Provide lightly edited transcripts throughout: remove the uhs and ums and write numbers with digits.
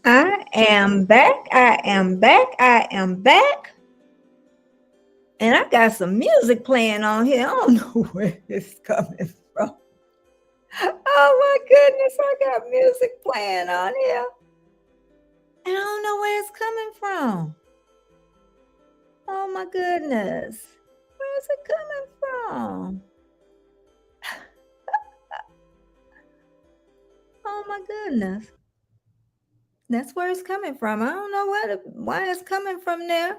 I am back. I am back. I am back. And I got some music playing on here. I don't know where it's coming from. Oh my goodness, I got music playing on here. And I don't know where it's coming from. Oh my goodness. Where's it coming from? Oh my goodness. That's where it's coming from. I don't know why it's coming from there.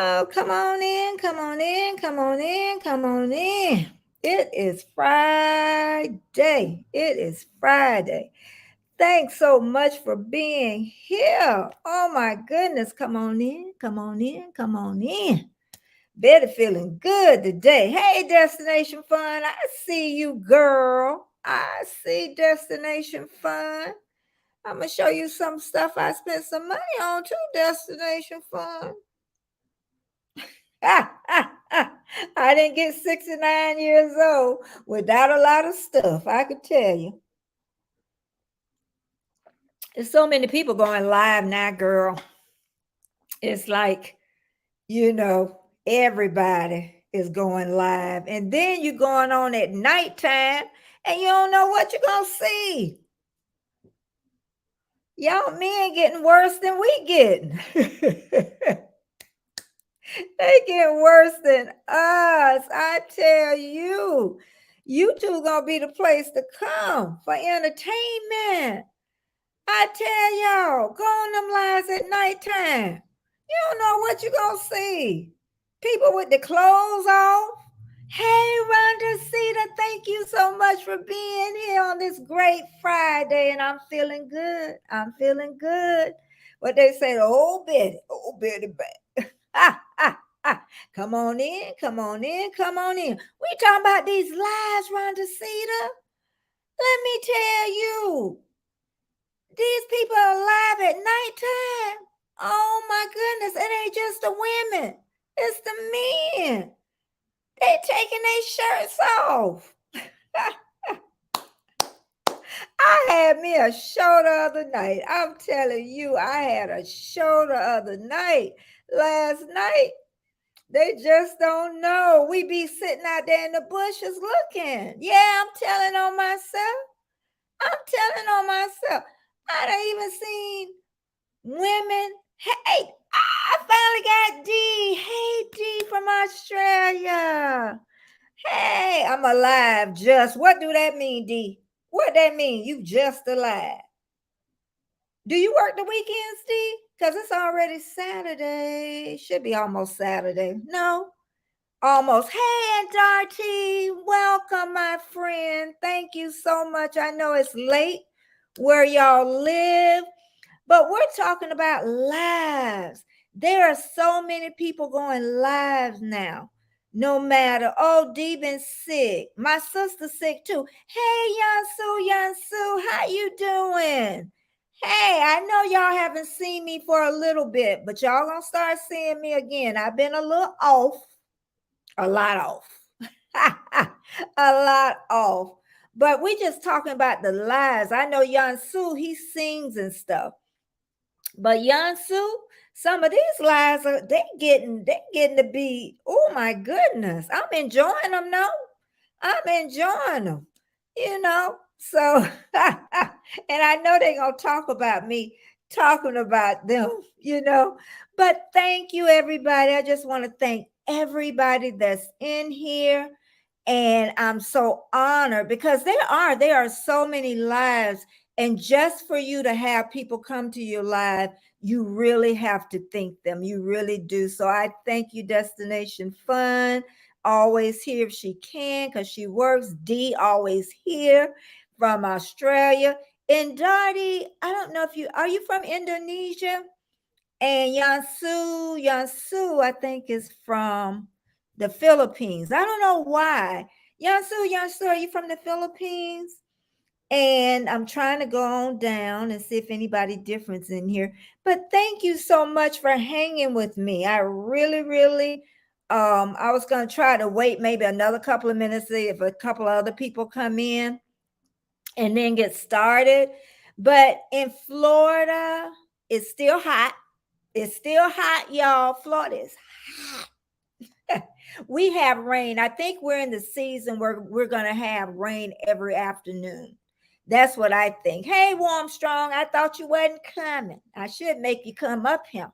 Oh, come on in, come on in, come on in, come on in. It is Friday. It is Friday. Thanks so much for being here. Oh my goodness. Come on in, come on in, come on in. Betty feeling good today. Hey, Destination Fun. I see you, girl. I see Destination Fun. I'm going to show you some stuff I spent some money on too, Destination Fun. I didn't get 69 years old without a lot of stuff, I could tell you. There's so many people going live now, girl. It's like, everybody is going live. And then you're going on at nighttime and you don't know what you're going to see. Y'all men getting worse than we getting. They get worse than us. I tell you, YouTube gonna be the place to come for entertainment. I tell y'all, go on them lives at nighttime. You don't know what you're gonna see. People with the clothes off. Hey, Rhonda Cedar, thank you so much for being here on this great Friday. And I'm feeling good. I'm feeling good. What they say, old Betty back. Come on in, come on in, come on in. We talking about these lies, Rhonda Cedar. Let me tell you, these people are alive at nighttime. Oh my goodness, it ain't just the women, it's the men. They taking their shirts off. I had me a show the other night. I'm telling you, I had a show the other night. Last night, they just don't know. We be sitting out there in the bushes looking. Yeah, I'm telling on myself. I'm telling on myself. I done even seen women. Hey, I finally got D. Hey, D from Australia. Hey, I'm alive. Just what do that mean, D? What that mean? You just alive. Do you work the weekends, D? Because it's already Saturday. Should be almost Saturday. No, almost. Hey, Aunt Darty, welcome, my friend. Thank you so much. I know it's late where y'all live, but we're talking about lives. There are so many people going live now. No matter, oh, Dee been sick. My sister's sick too. Hey, Yansu, how you doing? Hey, I know y'all haven't seen me for a little bit, but y'all gonna start seeing me again. I've been a little off, a lot off, a lot off. But we just talking about the lies. I know Yansu, he sings and stuff. But Yansu, some of these lies are they getting to be, oh my goodness. I'm enjoying them now. I'm enjoying them, you know. So and I know they're gonna talk about me talking about them, you know. But thank you, everybody. I just want to thank everybody that's in here. And I'm so honored because there are so many lives. And just for you to have people come to your live, you really have to think them. You really do. So I thank you, Destination Fun. Always here if she can, because she works. D always here from Australia. And Darty, I don't know if are you from Indonesia? And Yansu, I think is from the Philippines. I don't know why. Yansu, are you from the Philippines? And I'm trying to go on down and see if anybody different in here. But thank you so much for hanging with me. I really, I was going to try to wait maybe another couple of minutes, see if a couple of other people come in and then get started. But in Florida, it's still hot. It's still hot, y'all. Florida is hot. We have rain. I think we're in the season where we're going to have rain every afternoon. That's what I think. Hey, Warmstrong, I thought you wasn't coming. I should make you come up here.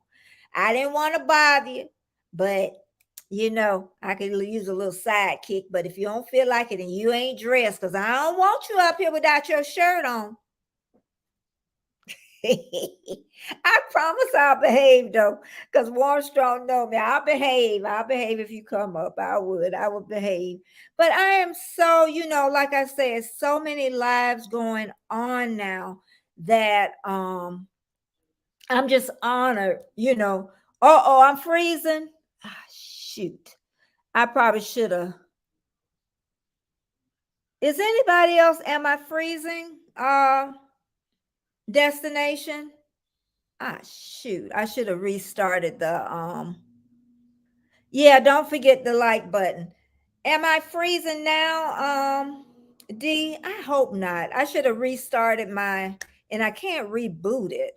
I didn't want to bother you, but I could use a little sidekick. But if you don't feel like it and you ain't dressed, because I don't want you up here without your shirt on. I promise I'll behave though, because Warmstrong know me. I'll behave. I'll behave if you come up. I would behave. But I am so, like I said, so many lives going on now that I'm just honored, I'm freezing. Ah, shoot. I probably should have. Is anybody else? Am I freezing? Destination? Ah, shoot. I should have restarted the. Yeah, don't forget the like button. Am I freezing now? D? I hope not. I should have restarted and I can't reboot it.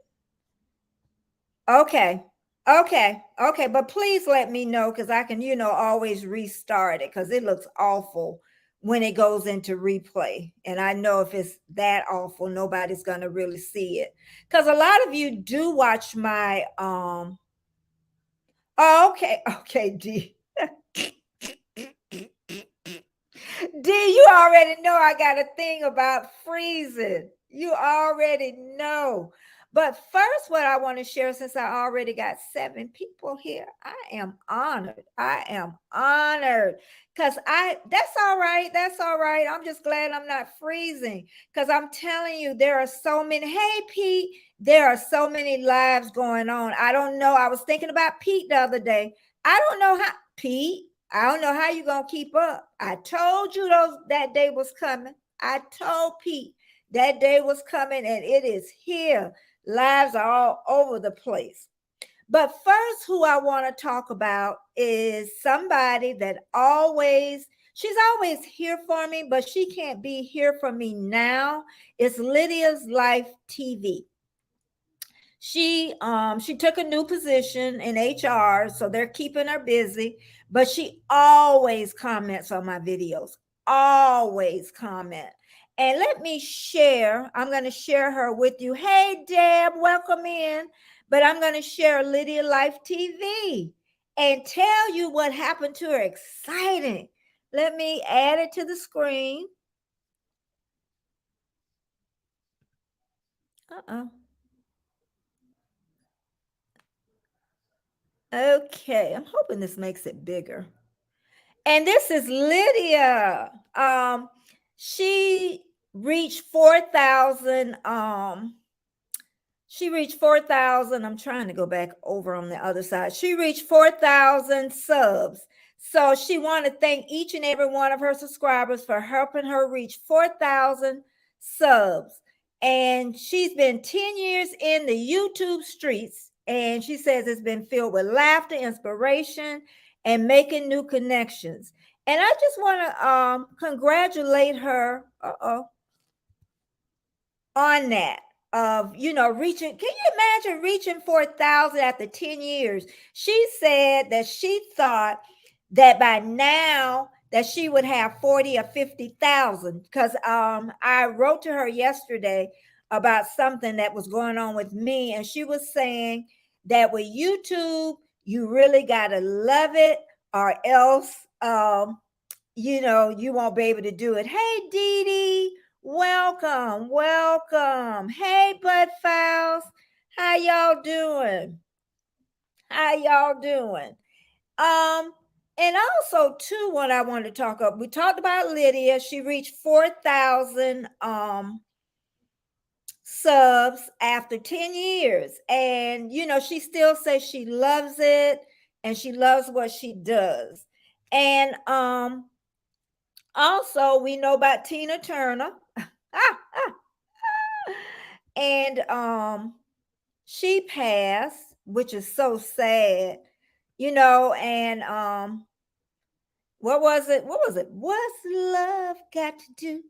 Okay. Okay. But please let me know because I can, always restart it because it looks awful when it goes into replay. And I know if it's that awful, nobody's going to really see it. Because a lot of you do watch my oh, okay, D. D, you already know I got a thing about freezing. You already know. But first, what I want to share, since I already got 7 people here, I am honored. I am honored because that's all right. That's all right. I'm just glad I'm not freezing because I'm telling you, there are so many. Hey, Pete, there are so many lives going on. I don't know. I was thinking about Pete the other day. I don't know how, Pete. I don't know how you're going to keep up. I told you that day was coming. I told Pete that day was coming and it is here. Lives are all over the place. But first, who I want to talk about is somebody that she's always here for me, but she can't be here for me now. It's Lydia's Life TV. She took a new position in HR, so they're keeping her busy, but she always comments on my videos. Always comment. And let me share. I'm going to share her with you. Hey, Deb, welcome in. But I'm going to share Lydia Life TV and tell you what happened to her. Exciting. Let me add it to the screen. Okay, I'm hoping this makes it bigger. And this is Lydia. She reached 4,000. She reached 4,000. I'm trying to go back over on the other side. She reached 4,000 subs. So she wanted to thank each and every one of her subscribers for helping her reach 4,000 subs. And she's been 10 years in the YouTube streets. And she says it's been filled with laughter, inspiration, and making new connections. And I just want to congratulate her on that of reaching. Can you imagine reaching 4,000 after 10 years? She said that she thought that by now that she would have 40 or 50,000 because I wrote to her yesterday about something that was going on with me, and she was saying that with YouTube you really got to love it or else you won't be able to do it. Hey, Dee Dee, welcome. Hey, Bud Files, how y'all doing? And also too, what I want to talk about, we talked about Lydia. She reached 4,000 subs after 10 years, and she still says she loves it and she loves what she does. And also we know about Tina Turner. And she passed, which is so sad, and what was it? What's love got to do?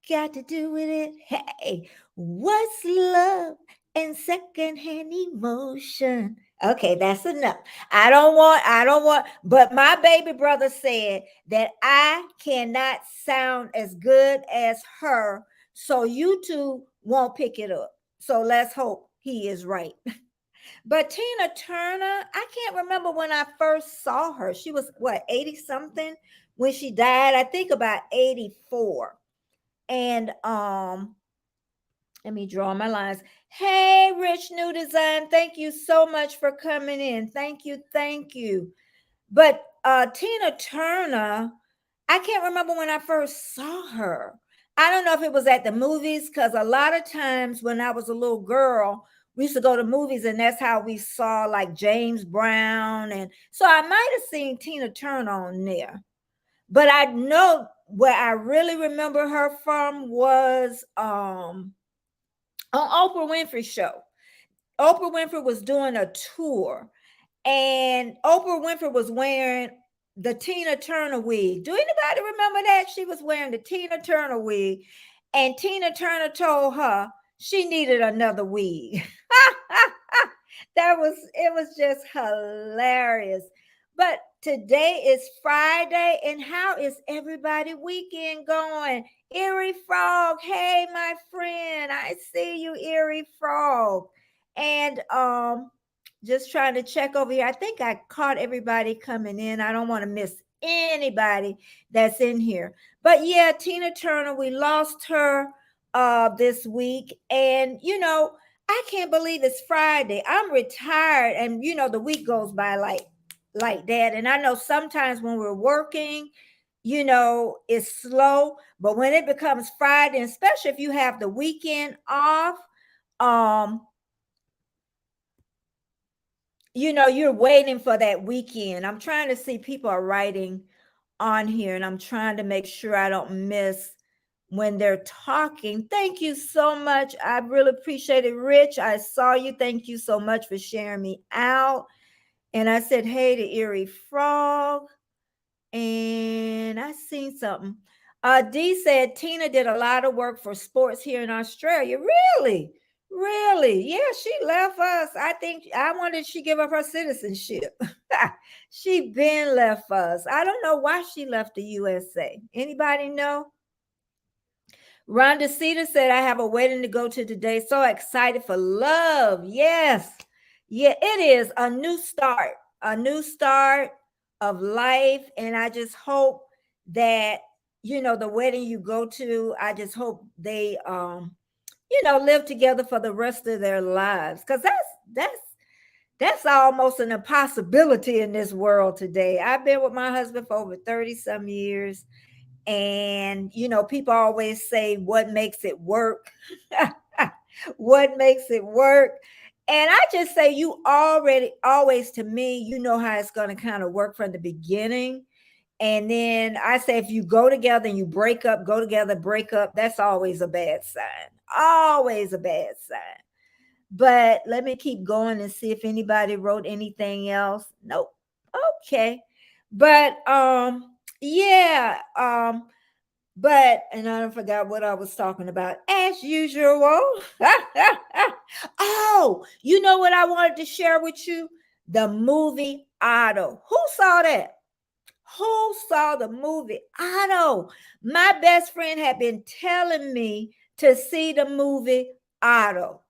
got to do with it. Hey, what's love and secondhand emotion? Okay, that's enough. I don't want, but my baby brother said that I cannot sound as good as her, so YouTube won't pick it up. So let's hope he is right. But Tina Turner, I can't remember when I first saw her. She was what, 80 something when she died? I think about 84. And let me draw my lines. Hey, Rich New Design, thank you so much for coming in. Thank you, thank you. But Tina Turner, I can't remember when I first saw her. I don't know if it was at the movies, because a lot of times when I was a little girl, we used to go to movies, and that's how we saw like James Brown. And so I might have seen Tina Turner on there. But I know where I really remember her from was on Oprah Winfrey show. Oprah Winfrey was doing a tour, and Oprah Winfrey was wearing the Tina Turner wig. Do anybody remember that? She was wearing the Tina Turner wig, and Tina Turner told her she needed another wig. It was just hilarious. But today is Friday, and how is everybody weekend going? Erie Frog, hey my friend, I see you, Erie Frog. And just trying to check over here. I think I caught everybody coming in. I don't want to miss anybody that's in here. But yeah, Tina Turner, we lost her this week. And I can't believe it's Friday. I'm retired, and the week goes by like that. And I know sometimes when we're working, it's slow, but when it becomes Friday, especially if you have the weekend off, you're waiting for that weekend. I'm trying to see, people are writing on here, and I'm trying to make sure I don't miss when they're talking. Thank you so much. I really appreciate it. Rich, I saw you. Thank you so much for sharing me out. And I said, hey to Erie Frog. And I seen something. D said Tina did a lot of work for sports here in Australia. Really? Really? Yeah, she left us. I wonder if she give up her citizenship. She been left us. I don't know why she left the USA. Anybody know? Rhonda Cedar said, I have a wedding to go to today. So excited for love. Yes. Yeah, it is a new start of life. And I just hope that, the wedding you go to, I just hope they, live together for the rest of their lives. Because that's almost an impossibility in this world today. I've been with my husband for over 30 some years. And, people always say, what makes it work? What makes it work? And I just say, always to me, how it's going to kind of work from the beginning. And then I say, if you go together and you break up, go together, break up, that's always a bad sign. Always a bad sign. But let me keep going and see if anybody wrote anything else. Nope. Okay. But yeah, but and I forgot what I was talking about as usual. Oh, you know what I wanted to share with you? The movie Otto. Who saw that? Who saw the movie Otto? My best friend had been telling me to see the movie Otto.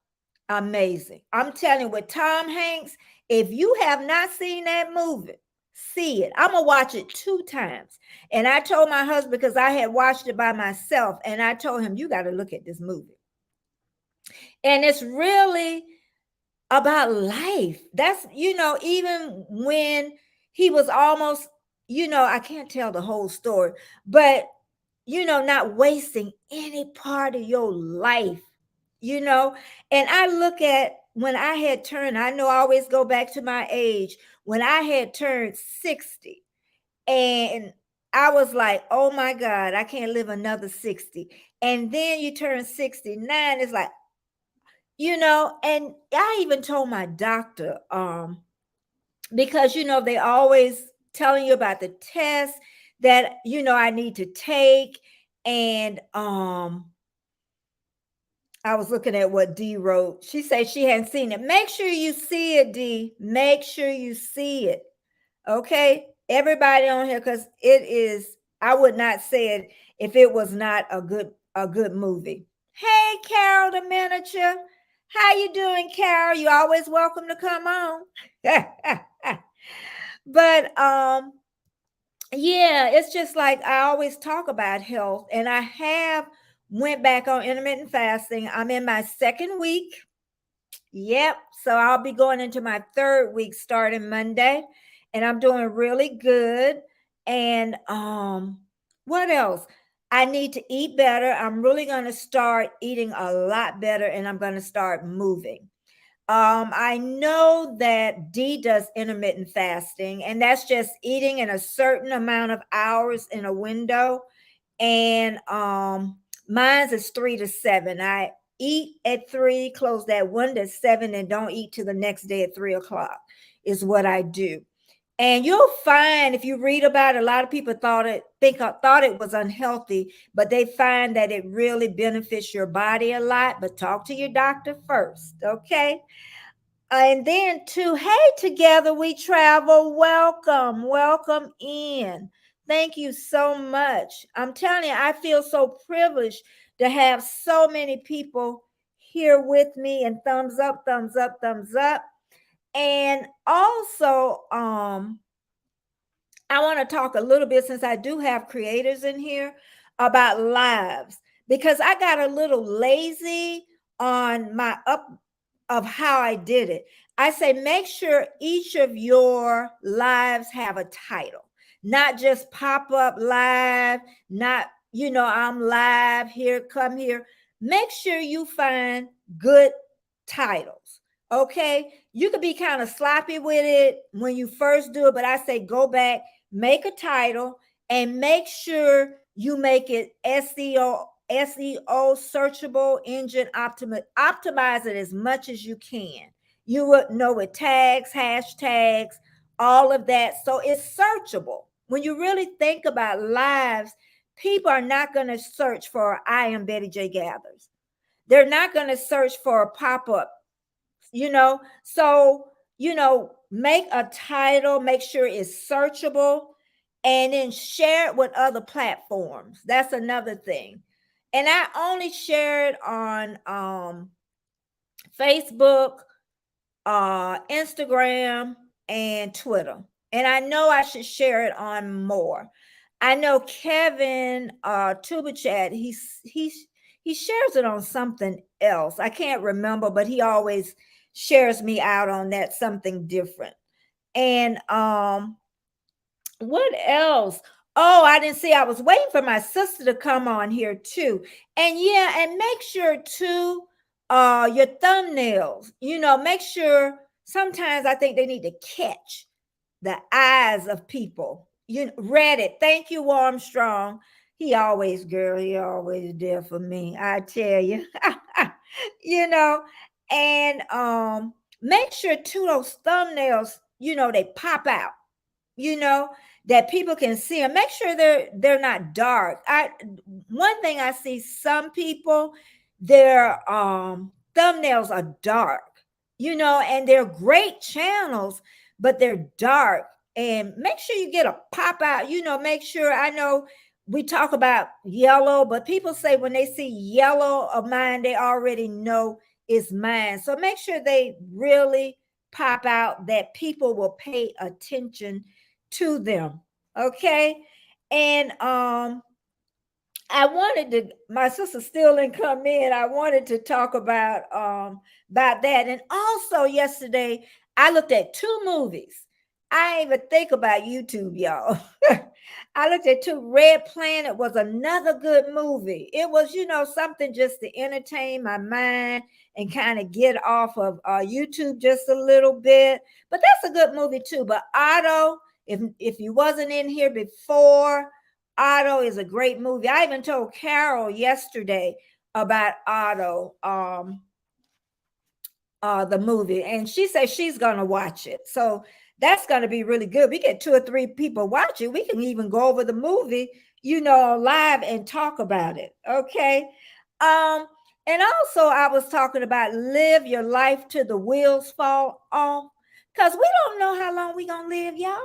Amazing. I'm telling you, with Tom Hanks, if you have not seen that movie, see it. I'm going to watch it 2 times. And I told my husband, because I had watched it by myself, and I told him, you got to look at this movie. And it's really about life. That's, even when he was almost, I can't tell the whole story, but, not wasting any part of your life, and I look at when I had turned, I know I always go back to my age, when I had turned 60, and I was like, oh my God, I can't live another 60. And then you turn 69, it's like, and I even told my doctor, because they always telling you about the test that I need to take. And I was looking at what D wrote. She said she hadn't seen it. Make sure you see it, D. Make sure you see it. Okay, everybody on here, because it is. I would not say it if it was not a good movie. Hey, Carol the miniature, how you doing, Carol? You always welcome to come on. But yeah, it's just like I always talk about health, and I have went back on intermittent fasting. I'm in my second week. Yep. So I'll be going into my third week starting Monday, and I'm doing really good. And what else? I need to eat better. I'm really going to start eating a lot better, and I'm going to start moving. I know that D does intermittent fasting, and that's just eating in a certain amount of hours in a window. And mine's is 3 to 7. I eat at 3, close at 1 to 7, and don't eat till the next day at 3 o'clock is what I do. And you'll find if you read about it, a lot of people thought it was unhealthy, but they find that it really benefits your body a lot. But talk to your doctor first, okay? And then too, hey, together we travel. Welcome in. Thank you so much. I'm telling you, I feel so privileged to have so many people here with me, and thumbs up, thumbs up, thumbs up. And also, I want to talk a little bit, since I do have creators in here, about lives, because I got a little lazy on my up of how I did it. I say make sure each of your lives have a title, not just pop up live, not, I'm live here, come here. Make sure you find good titles. Okay. You could be kind of sloppy with it when you first do it, but I say go back, make a title, and make sure you make it SEO searchable engine optimize it as much as you can. You would know with tags, hashtags, all of that. So it's searchable. When you really think about lives, people are not going to search for I am Betty J Gathers. They're not going to search for a pop-up, So, make a title, make sure it's searchable, and then share it with other platforms. That's another thing. And I only share it on Facebook, Instagram, and Twitter. And I know I should share it on more. I know Kevin Tubachat, he shares it on something else. I can't remember, but he always shares me out on that something different. And what else? Oh, I didn't see. I was waiting for my sister to come on here too. And yeah, and make sure too, your thumbnails, make sure sometimes I think they need to catch the eyes of people. Read it. Thank you, Armstrong. He always there for me. I tell you, you know, and make sure too those thumbnails, they pop out, you know, that people can see them. Make sure they're not dark. One thing I see, some people, their thumbnails are dark, and they're great channels, but they're dark. And make sure you get a pop out, make sure. I know we talk about yellow, but people say when they see yellow of mine, they already know it's mine. So make sure they really pop out, that people will pay attention to them. Okay. And I wanted to, my sister still didn't come in. I wanted to talk about that. And also yesterday I looked at 2 movies. I didn't even think about YouTube, y'all. I looked at 2. Red Planet was another good movie. It was, something just to entertain my mind and kind of get off of YouTube just a little bit. But that's a good movie too. But Otto, if you wasn't in here before, Otto is a great movie. I even told Carol yesterday about Otto, the movie, and she said she's gonna watch it. So that's gonna be really good. We get 2 or 3 people watch it. We can even go over the movie live and talk about it. Okay. Um, and also I was talking about live your life till the wheels fall off. Because we don't know how long we gonna live, y'all.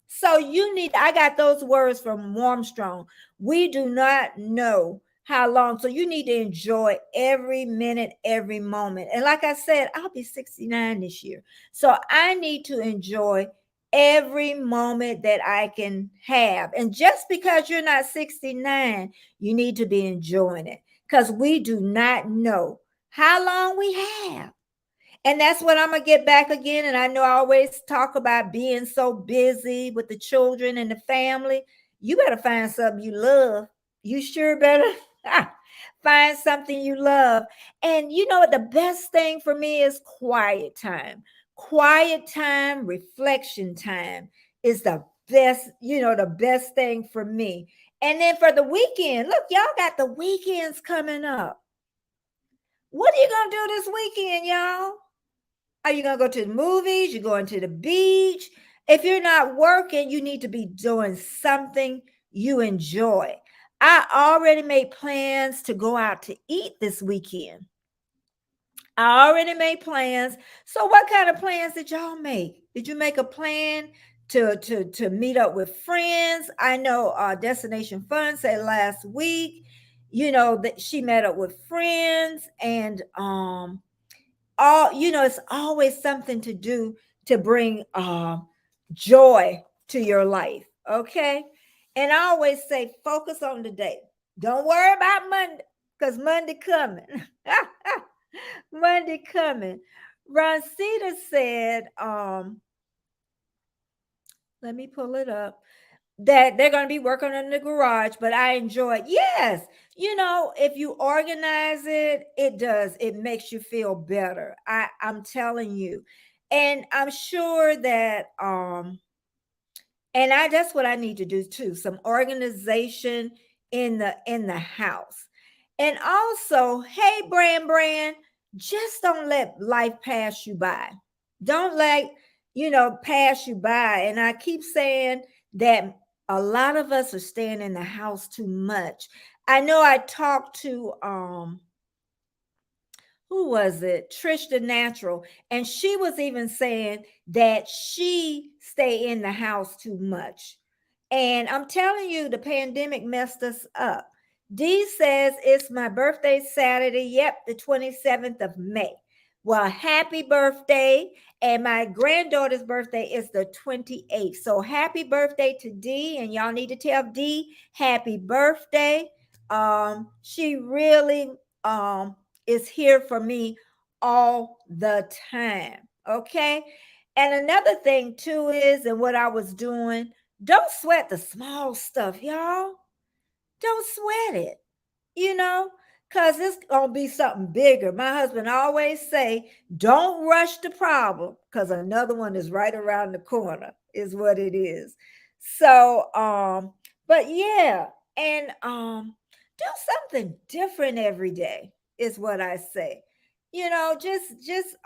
So I got those words from Warmstrong. We do not know how long. So you need to enjoy every minute, every moment. And like I said, I'll be 69 this year. So I need to enjoy every moment that I can have. And just because you're not 69, you need to be enjoying it because we do not know how long we have. And that's what I'm gonna get back again. And I know I always talk about being so busy with the children and the family. You better find something you love. You sure better find something you love. And you know what? The best thing for me is quiet time. Quiet time, reflection time is the best thing for me. And then for the weekend, look, y'all got the weekends coming up. What are you gonna do this weekend, y'all? Are you going to go to the movies? You're going to the beach? If you're not working, you need to be doing something you enjoy. I already made plans to go out to eat this weekend. I already made plans. So what kind of plans did y'all make? Did you make a plan to meet up with friends? I know Destination Fun said last week, that she met up with friends and it's always something to do to bring joy to your life. Okay. And I always say focus on the day. Don't worry about Monday because Monday coming. Monday coming. Roncita said, let me pull it up, that they're going to be working in the garage, but I enjoy it. Yes. If you organize it, it does. It makes you feel better. I'm telling you. And I'm sure that and I that's what I need to do too. Some organization in the house. And also, hey brand, just don't let life pass you by. Don't let, pass you by. And I keep saying that a lot of us are staying in the house too much. I know I talked to who was it? Trish the Natural. And she was even saying that she stay in the house too much. And I'm telling you, the pandemic messed us up. Dee says it's my birthday Saturday. Yep, the 27th of May. Well, happy birthday. And my granddaughter's birthday is the 28th. So happy birthday to Dee. And y'all need to tell Dee happy birthday. She really is here for me all the time. Okay. And another thing too is, and what I was doing, don't sweat the small stuff, y'all. Don't sweat it, you know, because it's going to be something bigger. My husband always say, don't rush the problem because another one is right around the corner, is what it is. So, but yeah, and do something different every day is what I say. Just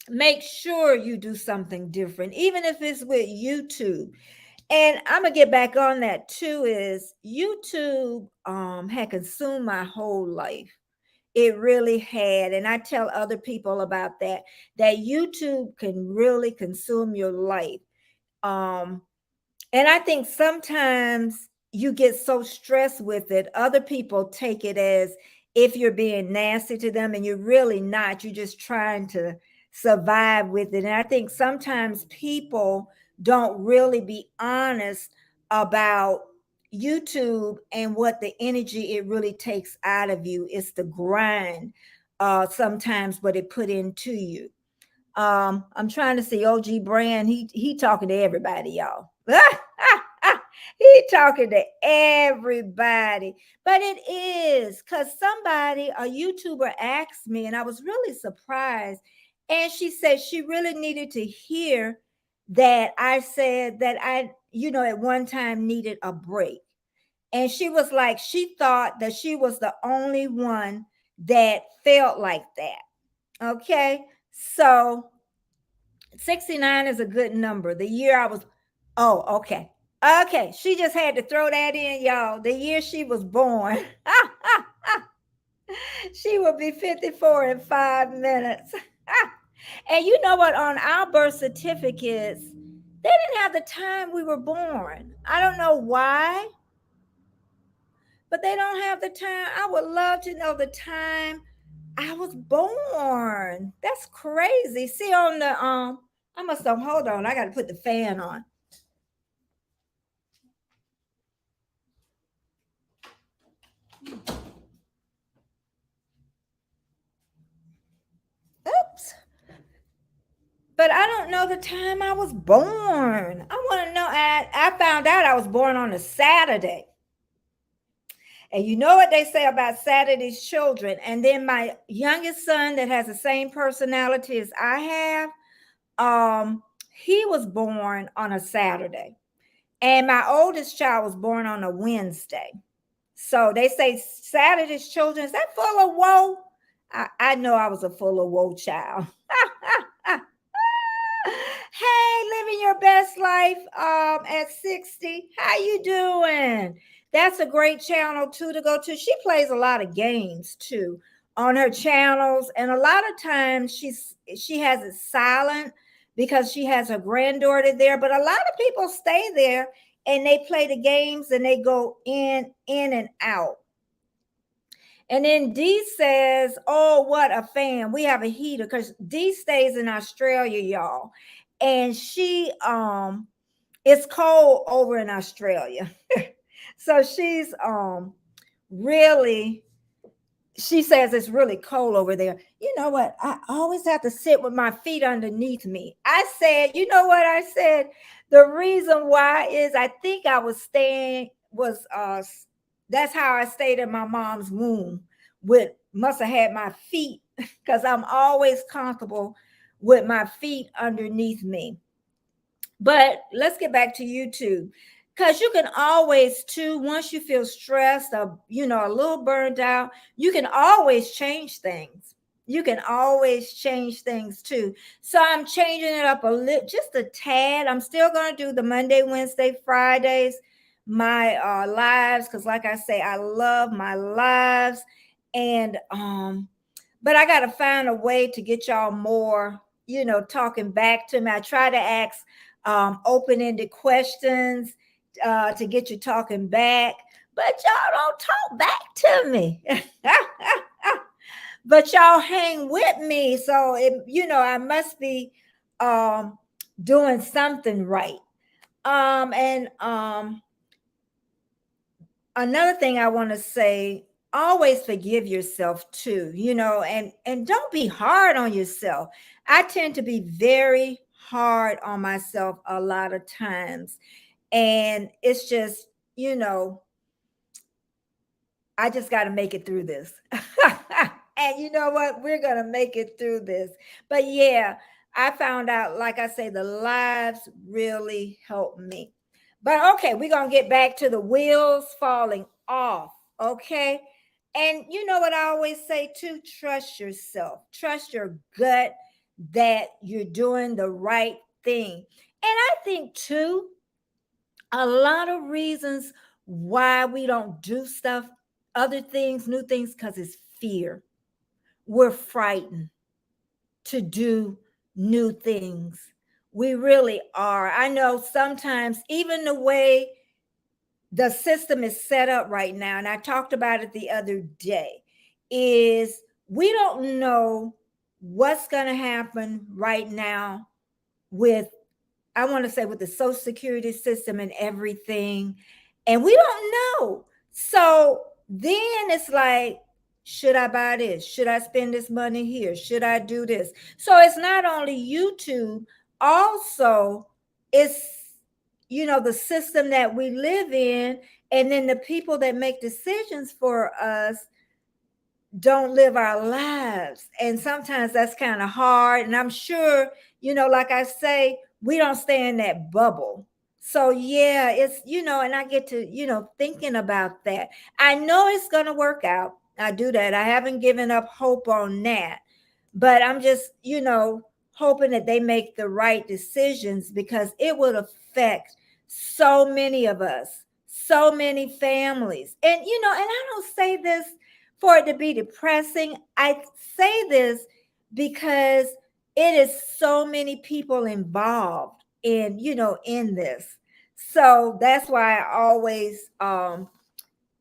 make sure you do something different, even if it's with YouTube. And I'm gonna get back on that too. Is YouTube had consumed my whole life. It really had. And I tell other people about that YouTube can really consume your life. Um, and I think sometimes you get so stressed with it, other people take it as if you're being nasty to them, and you're really not. You're just trying to survive with it. And I think sometimes people don't really be honest about YouTube and what the energy it really takes out of you. It's the grind, sometimes what it put into you. I'm trying to see OG Brand. He talking to everybody, y'all. He talking to everybody. But it is because a YouTuber asked me, and I was really surprised. And she said she really needed to hear that I said that at one time needed a break. And she was like, she thought that she was the only one that felt like that. Okay. So 69 is a good number. The year I was, oh, okay. Okay, she just had to throw that in, y'all. The year she was born. She will be 54 in 5 minutes. And you know what? On our birth certificates, they didn't have the time we were born. I don't know why, but they don't have the time. I would love to know the time I was born. That's crazy. See on the I must have hold on. I got to put the fan on. Oops. But I don't know the time I was born. I want to know. I found out I was born on a Saturday. And you know what they say about Saturday's children. And then my youngest son that has the same personality as I have, he was born on a Saturday. And my oldest child was born on a Wednesday. So they say Saturday's children, is that full of woe? I know I was a full of woe child. Hey, living your best life at 60. How you doing? That's a great channel too to go to. She plays a lot of games too on her channels, and a lot of times she has it silent because she has her granddaughter there, but a lot of people stay there and they play the games and they go in and out. And then Dee says, oh, what a fan. We have a heater because Dee stays in Australia, y'all. And it's cold over in Australia. So she's really, she says it's really cold over there. You know what? I always have to sit with my feet underneath me. I said, you know what I said? The reason why is I think I was that's how I stayed in my mom's womb must have had my feet because I'm always comfortable with my feet underneath me. But let's get back to YouTube because you can always too, once you feel stressed or a little burned out, you can always change things. You can always change things too. So I'm changing it up a little, just a tad. I'm still going to do the Monday, Wednesday, Fridays, my lives, because like I say, I love my lives. And but I got to find a way to get y'all more, talking back to me. I try to ask open-ended questions to get you talking back, but y'all don't talk back to me. But y'all hang with me, so I must be doing something right. And another thing I want to say, always forgive yourself too, and don't be hard on yourself. I tend to be very hard on myself a lot of times, and it's just, I just got to make it through this. And you know what? We're going to make it through this. But yeah, I found out, like I say, the lives really helped me. But okay, we're going to get back to the wheels falling off. Okay. And you know what I always say too? Trust yourself, trust your gut that you're doing the right thing. And I think too, a lot of reasons why we don't do stuff, other things, new things, because it's fear. We're frightened to do new things. We really are. I know sometimes, even the way the system is set up right now, and I talked about it the other day, is we don't know what's going to happen right now with, I want to say, with the Social Security system and everything. And we don't know. So then it's like, should I buy this? Should I spend this money here? Should I do this? So it's not only YouTube, also it's, the system that we live in. And then the people that make decisions for us don't live our lives. And sometimes that's kind of hard. And I'm sure, like I say, we don't stay in that bubble. So yeah, it's, and I get to, thinking about that. I know it's going to work out. I do that. I haven't given up hope on that. But I'm just, hoping that they make the right decisions because it would affect So many of us, so many families. And, and I don't say this for it to be depressing. I say this because it is so many people involved in this. So that's why I always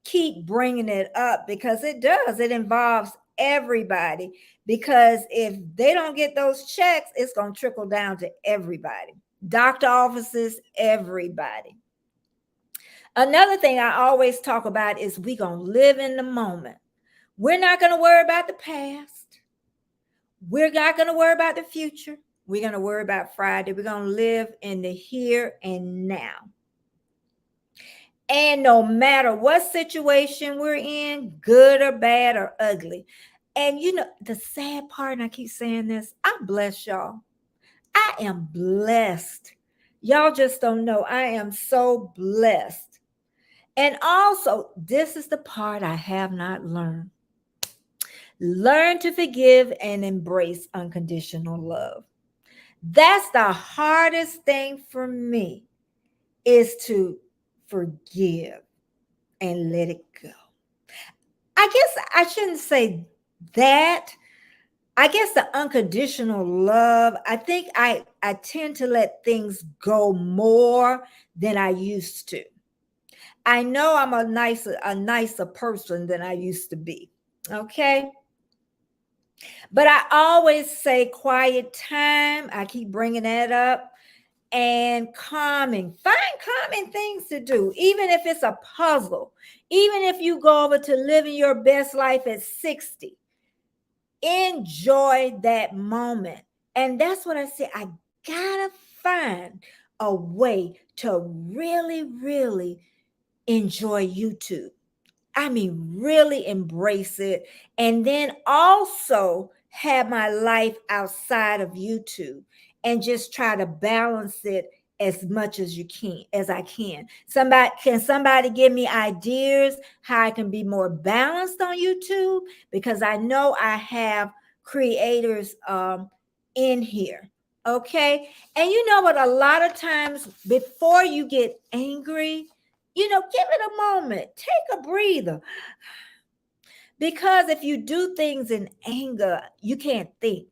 keep bringing it up, because it involves everybody. Because if they don't get those checks, it's going to trickle down to everybody, doctor offices, everybody. Another thing I always talk about is we going to live in the moment. We're not going to worry about the past. We're not going to worry about the future. We're going to worry about Friday. We're going to live in the here and now. And no matter what situation we're in, good or bad or ugly. And the sad part, and I keep saying this, I'm blessed, y'all. I am blessed. Y'all just don't know. I am so blessed. And also, this is the part I have not learned. Learn to forgive and embrace unconditional love. That's the hardest thing for me, is to forgive and let it go. I guess I shouldn't say that. I guess the unconditional love, I think I tend to let things go more than I used to. I know I'm a nicer person than I used to be. Okay. But I always say quiet time. I keep bringing that up. And calming. Find calming things to do, even if it's a puzzle. Even if you go over to living your best life at 60. Enjoy that moment. And that's what I say. I gotta find a way to really, really enjoy YouTube. I mean, really embrace it. And then also have my life outside of YouTube, and just try to balance it as much as I can. Somebody give me ideas how I can be more balanced on YouTube? Because I know I have creators in here. Okay. And you know what? A lot of times before you get angry, give it a moment, take a breather. Because if you do things in anger, you can't think.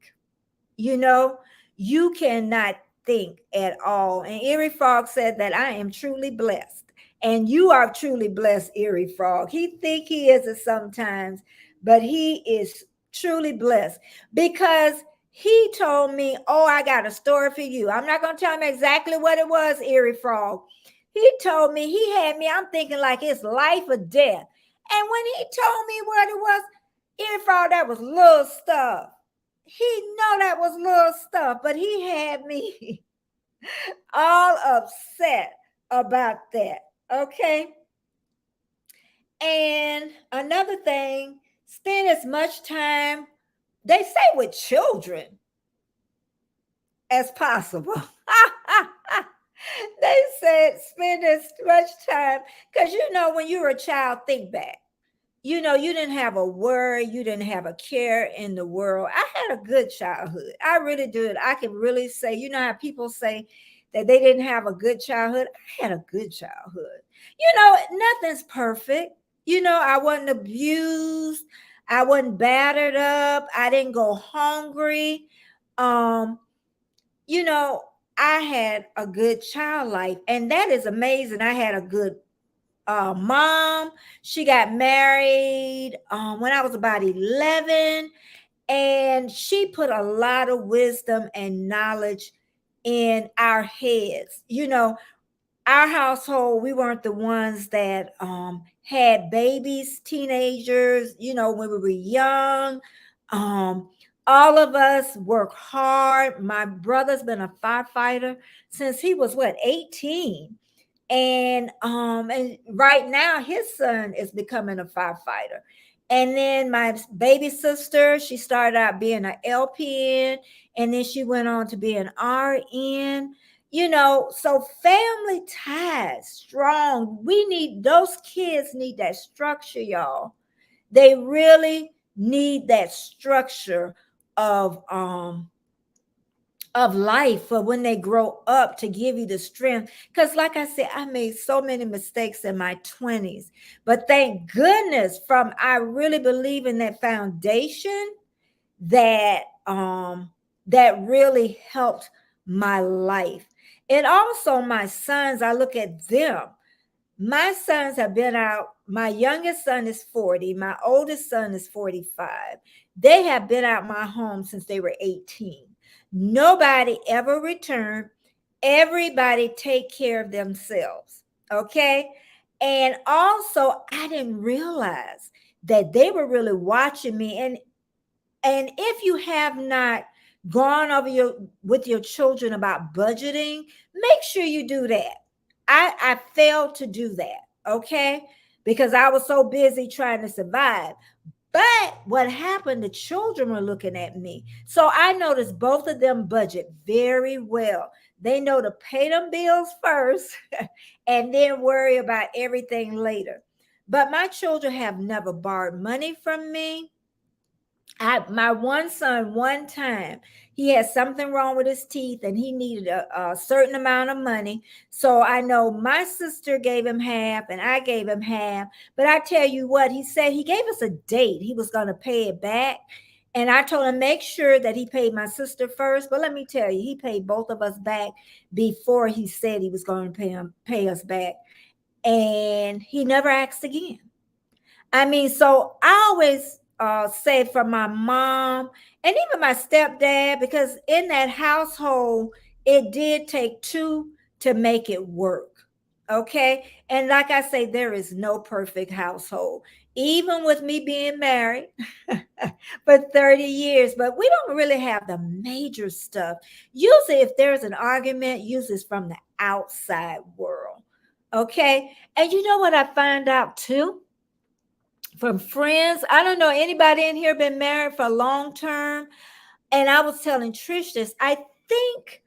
You cannot think at all. And Erie Frog said that I am truly blessed. And you are truly blessed, Erie Frog. He think he is it sometimes, but he is truly blessed, because he told me, oh, I got a story for you. I'm not going to tell him exactly what it was, Erie Frog. He told me, he had me, I'm thinking like it's life or death. And when he told me what it was, Erie Frog, that was little stuff. He know that was little stuff, but he had me all upset about that. Okay. And another thing, spend as much time, they say, with children as possible. They said spend as much time, because when you were a child, think back. You didn't have a worry, you didn't have a care in the world. I had a good childhood. I really did. I can really say, how people say that they didn't have a good childhood. I had a good childhood. Nothing's perfect. I wasn't abused. I wasn't battered up. I didn't go hungry. Um, I had a good child life, and that is amazing. I had a good mom. She got married when I was about 11, and she put a lot of wisdom and knowledge in our heads. Our household, we weren't the ones that had babies, teenagers, when we were young. All of us work hard. My brother's been a firefighter since he was 18. And right now his son is becoming a firefighter. And then my baby sister, she started out being an LPN, and then she went on to be an RN. So family ties strong. Those kids need that structure, y'all. They really need that structure of of life for when they grow up, to give you the strength. Because like I said, I made so many mistakes in my 20s, but thank goodness, from I really believe in that foundation that that really helped my life. And also my sons, I look at them. My sons have been out. My youngest son is 40. My oldest son is 45. They have been out my home since they were 18. Nobody ever returned. Everybody take care of themselves. Okay. And also, I didn't realize that they were really watching me. And if you have not gone over your with your children about budgeting, make sure you do that. I failed to do that, okay? Because I was so busy trying to survive. But what happened, the children were looking at me. So I noticed both of them budget very well. They know to pay them bills first and then worry about everything later. But my children have never borrowed money from me. My one son, one time, he had something wrong with his teeth and he needed a certain amount of money. So I know my sister gave him half and I gave him half. But I tell you what, he said he gave us a date. He was going to pay it back. And I told him, make sure that he paid my sister first. But let me tell you, he paid both of us back before he said he was going to pay us back. And he never asked again. I mean, so I always say from my mom and even my stepdad, because in that household, it did take two to make it work. Okay. And like I say, there is no perfect household, even with me being married for 30 years, but we don't really have the major stuff. Usually, if there's an argument, usually it's from the outside world. Okay. And you know what I find out too? From friends. I don't know anybody in here been married for long term. And I was telling Trish this. I think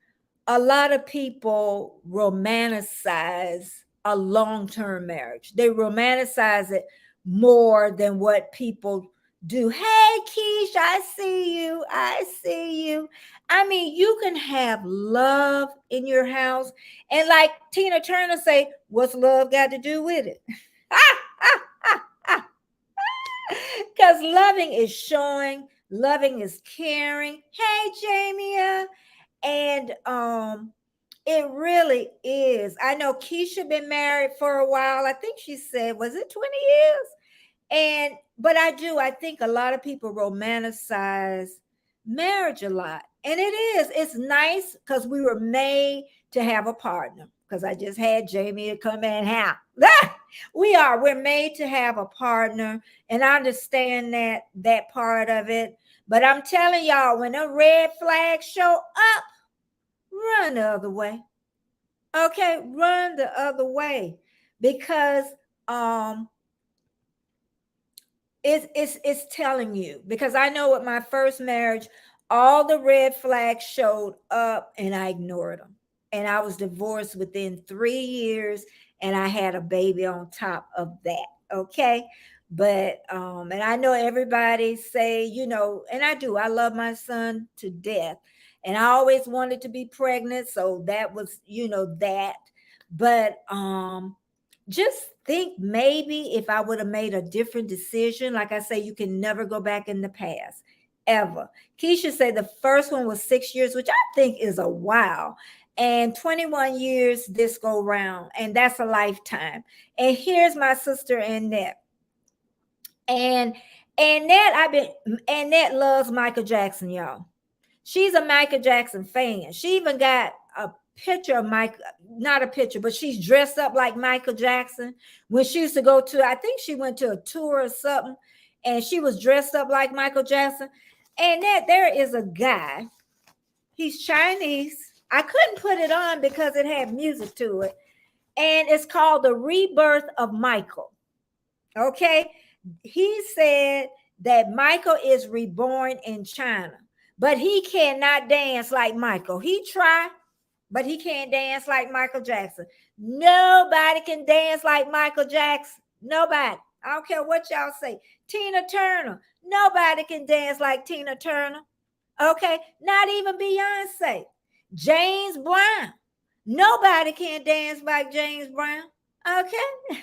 a lot of people romanticize a long term marriage. They romanticize it more than what people do. Hey, Keish, I see you. I see you. I mean, you can have love in your house. And like Tina Turner say, what's love got to do with it? Because loving is showing, loving is caring. Hey, Jamia. And it really is. I know Keisha been married for a while. I think she said, was it 20 years? And but I think a lot of people romanticize marriage a lot. And it is. It's nice because we were made to have a partner. Because I just had Jamie to come in how. We're made to have a partner. And I understand that part of it. But I'm telling y'all, when a red flag show up, run the other way. Okay, run the other way. Because it's telling you, because I know with my first marriage, all the red flags showed up and I ignored them. And I was divorced within 3 years and I had a baby on top of that. Okay. But and I know everybody say, and I do, I love my son to death. And I always wanted to be pregnant. So that was, that. But just think, maybe if I would have made a different decision. Like I say, you can never go back in the past, ever. Keisha said the first one was 6 years, which I think is a wow. And 21 years this go round, and that's a lifetime. And here's my sister Annette. And Annette loves Michael Jackson, y'all. She's a Michael Jackson fan. She even got a picture of Mike, not a picture, but she's dressed up like Michael Jackson. When she used to go to, I think she went to a tour or something, and she was dressed up like Michael Jackson. And there is a guy, he's Chinese. I couldn't put it on because it had music to it. And it's called The Rebirth of Michael. Okay. He said that Michael is reborn in China, but he cannot dance like Michael. He tried, but he can't dance like Michael Jackson. Nobody can dance like Michael Jackson. Nobody. I don't care what y'all say. Tina Turner. Nobody can dance like Tina Turner. Okay. Not even Beyonce. James Brown. Nobody can dance like James Brown. Okay.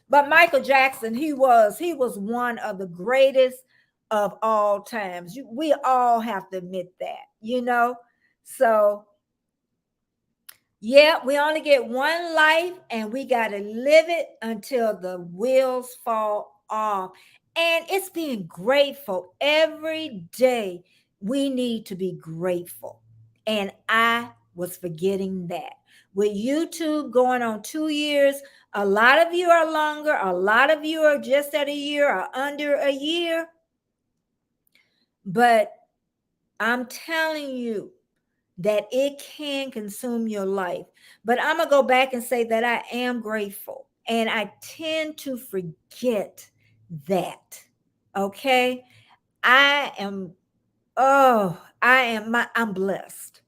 But Michael Jackson, he was one of the greatest of all times. We all have to admit that. So yeah, we only get one life and we got to live it until the wheels fall off. And it's being grateful every day. We need to be grateful. And I was forgetting that. With YouTube going on 2 years, a lot of you are longer, a lot of you are just at a year or under a year. But I'm telling you, that it can consume your life. But I'm going to go back and say that I am grateful. And I tend to forget that. Okay. I'm blessed.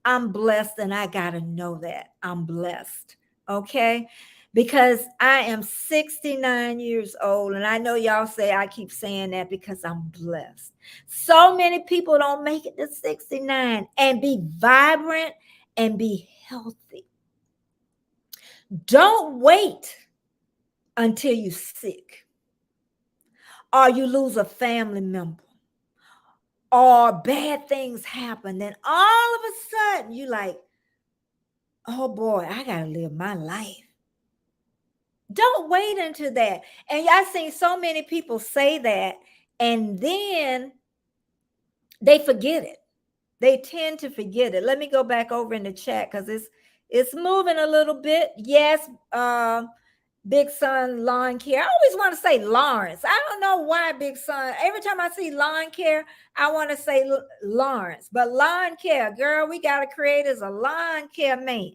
I'm blessed and I got to know that I'm blessed. Okay. Because I am 69 years old. And I know y'all say I keep saying that because I'm blessed. So many people don't make it to 69 and be vibrant and be healthy. Don't wait until you're sick or you lose a family member or bad things happen. Then all of a sudden you're like, oh boy, I got to live my life. Don't wait until that. And I've seen so many people say that and then they forget it. They tend to forget it. Let me go back over in the chat because it's moving a little bit. Yes, Big Son Lawn Care. I always want to say Lawrence. I don't know why Big Son. Every time I see lawn care, I want to say Lawrence. But lawn care, girl, we got to create as a lawn care man.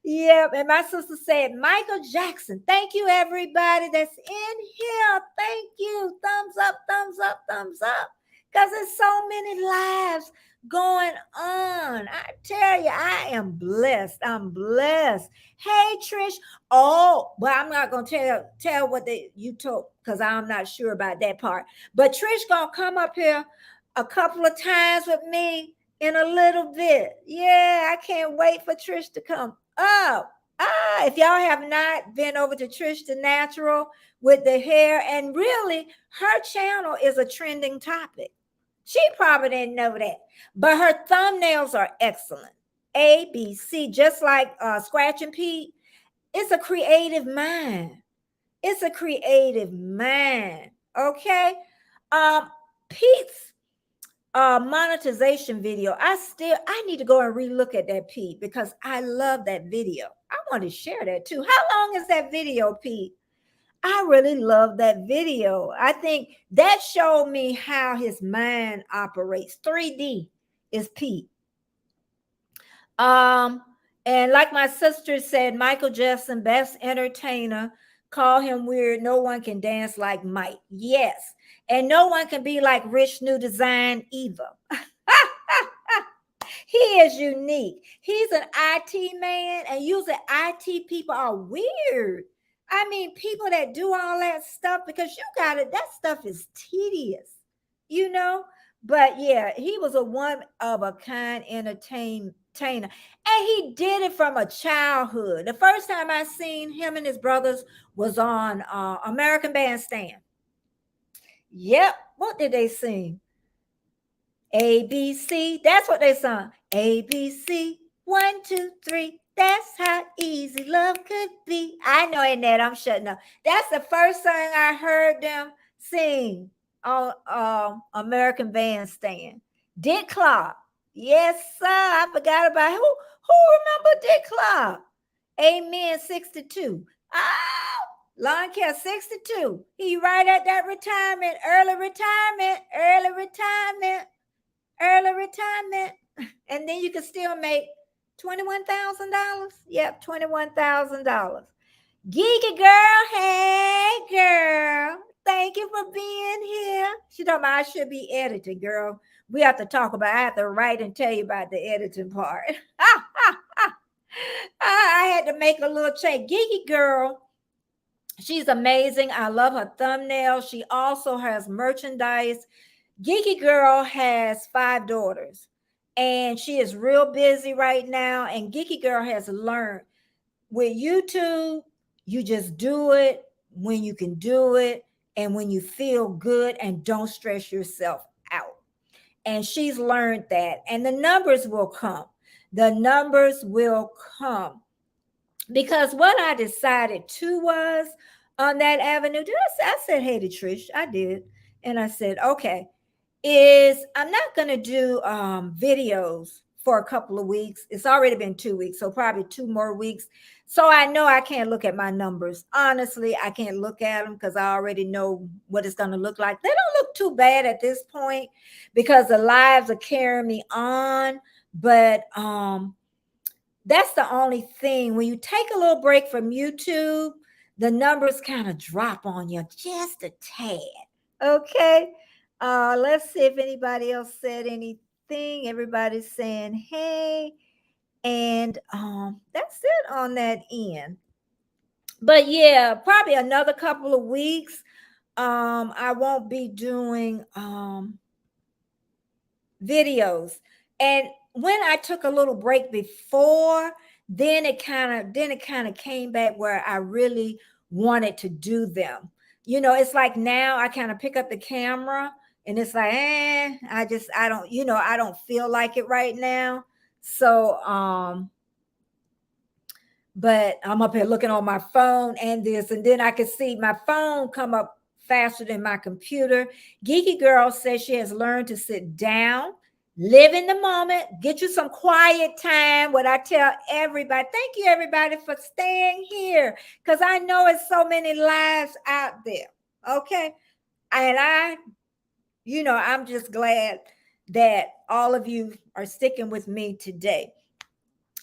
Yep. And my sister said, Michael Jackson. Thank you, everybody that's in here. Thank you. Thumbs up, thumbs up, thumbs up. Because there's so many lives going on. I tell you, I am blessed. I'm blessed. Hey, Trish. Oh, well, I'm not going to tell what you told because I'm not sure about that part. But Trish going to come up here a couple of times with me in a little bit. Yeah, I can't wait for Trish to come. If y'all have not been over to Trish the Natural with the hair, and really her channel is a trending topic. She probably didn't know that, but her thumbnails are excellent. ABC, just like Scratch and Pete. It's a creative mind. It's a creative mind. Okay. Pete's monetization video. I need to go and relook at that, Pete, because I love that video. I want to share that too. How long is that video, Pete? I really love that video. I think that showed me how his mind operates. 3D is Pete. And like my sister said, Michael Jackson, best entertainer. Call him weird. No one can dance like Mike. Yes. And no one can be like Rich New Design either. He is unique. He's an IT man, and usually IT people are weird. I mean, people that do all that stuff, because you got it, that stuff is tedious. But yeah, he was a one of a kind entertainer. And he did it from a childhood. The first time I seen him and his brothers was on American Bandstand. Yep. What did they sing? ABC. That's what they sung. ABC. 1, 2, 3. That's how easy love could be. I know in that I'm shutting up. That's the first song I heard them sing on American Bandstand. Dick Clark. Yes, sir. I forgot about who remember Dick Clark? Amen 62. Lawn care 62. He right at that retirement, early retirement. And then you can still make $21,000. Yep, $21,000. Geeky girl, hey girl. Thank you for being here. She told me I should be editing, girl. We have to talk about, I have to write and tell you about the editing part. I had to make a little change. Geeky girl, she's amazing. I love her thumbnail. She also has merchandise. Geeky Girl has 5 daughters, and she is real busy right now. And Geeky Girl has learned with YouTube, you just do it when you can do it and when you feel good, and don't stress yourself out. And she's learned that, and the numbers will come. The numbers will come, because what I decided to was on that avenue. I said, hey to Trish, I did, and I said, okay, is I'm not going to do videos for a couple of weeks. It's already been 2 weeks, so probably 2 more weeks. So I know I can't look at my numbers. Honestly, I can't look at them because I already know what it's going to look like. They don't look too bad at this point because the lives are carrying me on. But that's the only thing. When you take a little break from YouTube, the numbers kind of drop on you just a tad. Okay. Let's see if anybody else said anything. Everybody's saying hey. And that's it on that end. But yeah, probably another couple of weeks. I won't be doing videos. And when I took a little break before, then it kind of came back where I really wanted to do them. It's like now I kind of pick up the camera and it's like, I don't feel like it right now. So but I'm up here looking on my phone and this, and then I can see my phone come up faster than my computer. Geeky Girl says she has learned to sit down, live in the moment, get you some quiet time. What I tell everybody, thank you everybody for staying here, because I know it's so many lives out there. Okay. And I'm just glad that all of you are sticking with me today.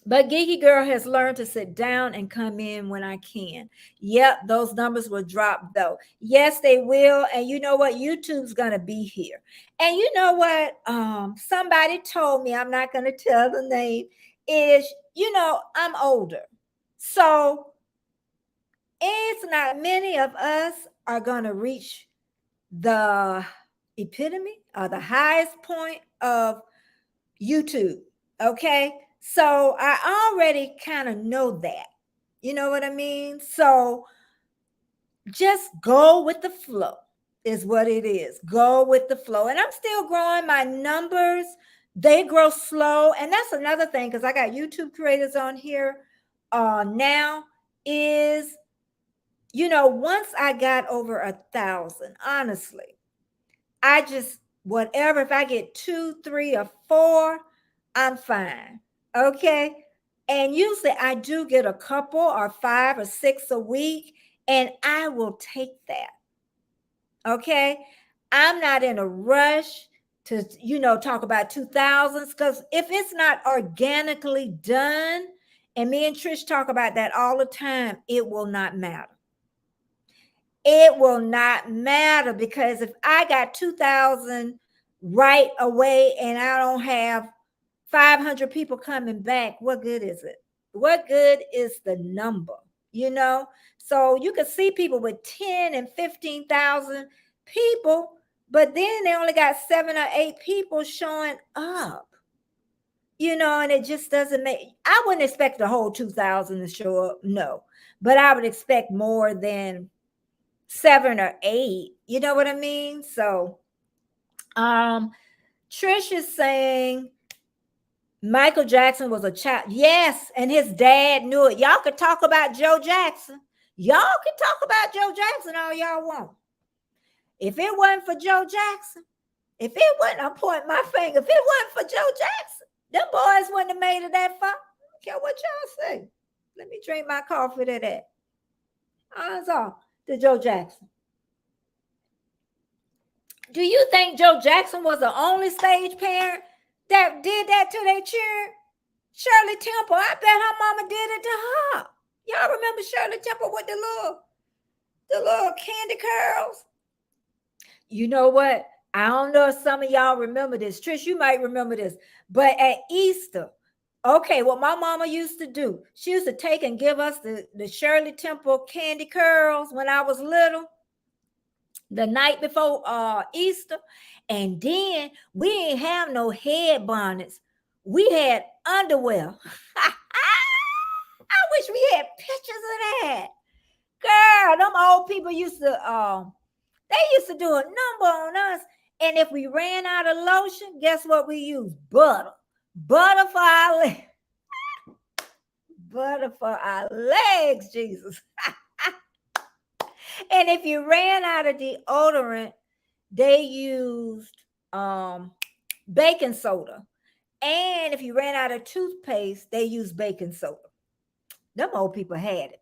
But Geeky Girl has learned to sit down and come in when I can. Yep, those numbers will drop though. Yes, they will. And you know what? YouTube's gonna be here. And you know what? Somebody told me, I'm not gonna tell the name, is I'm older. So it's not many of us are gonna reach the epitome or the highest point of YouTube. Okay. So I already kind of know that. You know what I mean? So just go with the flow, is what it is. Go with the flow. And I'm still growing my numbers. They grow slow. And that's another thing, because I got YouTube creators on here now, is, once I got over 1,000, honestly, I just, whatever, if I get 2, 3, or 4, I'm fine. Okay. And usually I do get a couple or 5 or 6 a week, and I will take that. Okay. I'm not in a rush to, talk about 2000s, because if it's not organically done, and me and Trish talk about that all the time, it will not matter. It will not matter, because if I got 2,000 right away and I don't have 500 people coming back, what good is it? What good is the number? So you could see people with 10 and 15,000 people, but then they only got 7 or 8 people showing up. And it just doesn't make, I wouldn't expect the whole 2,000 to show up. No, but I would expect more than 7 or 8. You know what I mean? So Trish is saying Michael Jackson was a child. Yes, and his dad knew it. Y'all could talk about Joe Jackson. Y'all can talk about Joe Jackson all y'all want. If it wasn't for Joe Jackson, if it wasn't, I'm pointing my finger. If it wasn't for Joe Jackson, them boys wouldn't have made it that far. I don't care what y'all say. Let me drink my coffee to that. That's all to Joe Jackson. Do you think Joe Jackson was the only stage parent that did that to their children? Shirley Temple, I bet her mama did it to her. Y'all remember Shirley Temple with the little candy curls? You know what? I don't know if some of y'all remember this. Trish, you might remember this. But at Easter, okay, what my mama used to do, she used to take and give us the Shirley Temple candy curls when I was little. the night before Easter. And then we didn't have no head bonnets. We had underwear. I wish we had pictures of that. Girl, them old people used to they used to do a number on us. And if we ran out of lotion, guess what we used? Butter. Butter for our legs. Butter for our legs, Jesus. And if you ran out of deodorant, they used baking soda. And if you ran out of toothpaste, they used baking soda. Them old people had it.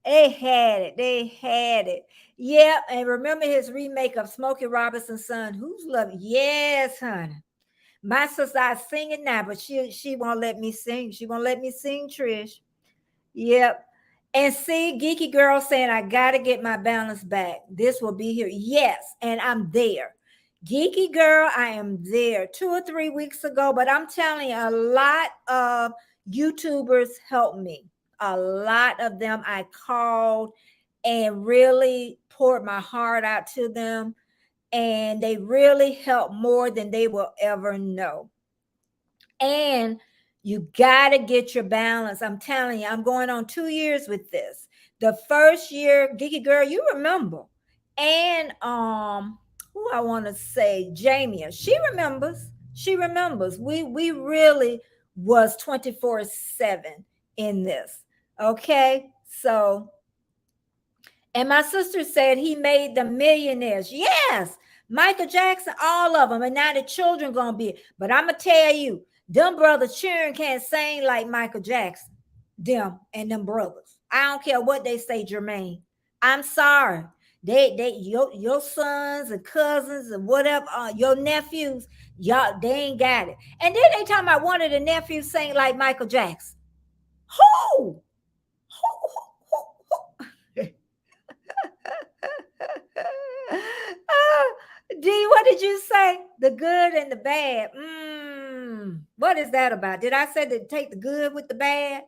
They had it. They had it. Yep. And remember his remake of Smokey Robinson's Son, Who's Loving? Yes, honey. My sister, I sing it now, but she won't let me sing. She won't let me sing, Trish. Yep. And see, Geeky Girl saying, I got to get my balance back. This will be here. Yes. And I'm there. Geeky Girl, I am there 2 or 3 weeks ago, but I'm telling you, a lot of YouTubers helped me. A lot of them I called and really poured my heart out to them. And they really helped more than they will ever know. And you got to get your balance. I'm telling you, I'm going on 2 years with this. The first year, Geeky Girl, you remember. And who I want to say, Jamie, she remembers. She remembers. We really was 24/7 in this. Okay? So, and my sister said he made them millionaires. Yes, Michael Jackson, all of them. And now the children gonna be. But I'm gonna tell you, them brothers cheering can't sing like Michael Jackson. Them and them brothers. I don't care what they say, Jermaine. I'm sorry. Your sons and cousins and whatever, your nephews, y'all, they ain't got it. And then they talking about one of the nephews saying like Michael Jackson. Who? D, what did you say? The good and the bad. What is that about? Did I say to take the good with the bad?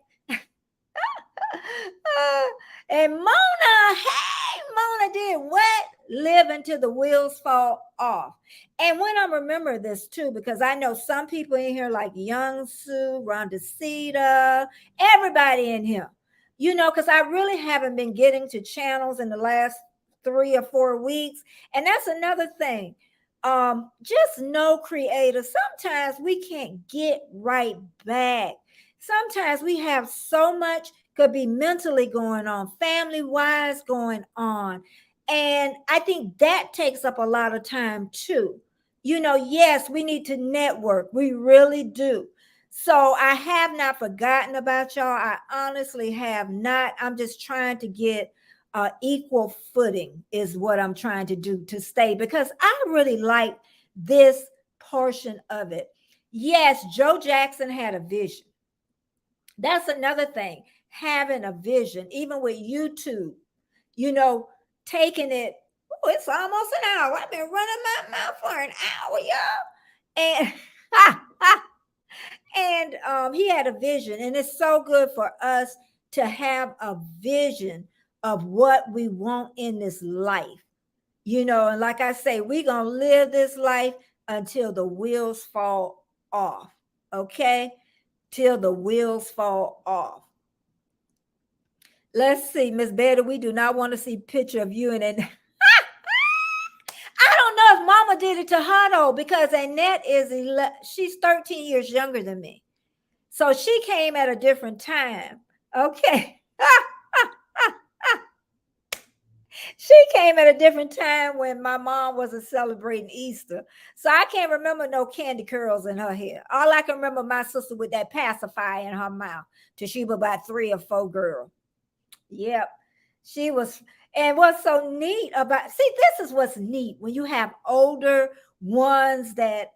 And Mona, hey, Mona did what? Live until the wheels fall off. And when I remember this too, because I know some people in here like Young Sue, Rhonda Cedar, everybody in here, you know, because I really haven't been getting to channels in the last 3 or 4 weeks. And that's another thing. Just know, creator, sometimes we can't get right back. Sometimes we have so much, could be mentally going on, family wise going on. And I think that takes up a lot of time too. You know, yes, we need to network. We really do. So I have not forgotten about y'all. I honestly have not. I'm just trying to get equal footing is what I'm trying to do to stay, because I really like this portion of it. Yes, Joe Jackson had a vision. That's another thing, having a vision, even with YouTube, you know, taking it. Oh, it's almost an hour. I've been running my mouth for an hour, y'all. And he had a vision, and it's so good for us to have a vision of what we want in this life, you know. And like I say, we're gonna live this life until the wheels fall off. Okay, till the wheels fall off. Let's see, Miss Betty, we do not want to see picture of you and I don't know if Mama did it to her though, because Annette is she's 13 years younger than me, so she came at a different time. Okay. She came at a different time when my mom wasn't celebrating Easter. So I can't remember no candy curls in her hair. All I can remember, my sister with that pacifier in her mouth till she was about 3 or 4 girl. Yep. She was. And what's so neat about, see, this is what's neat when you have older ones that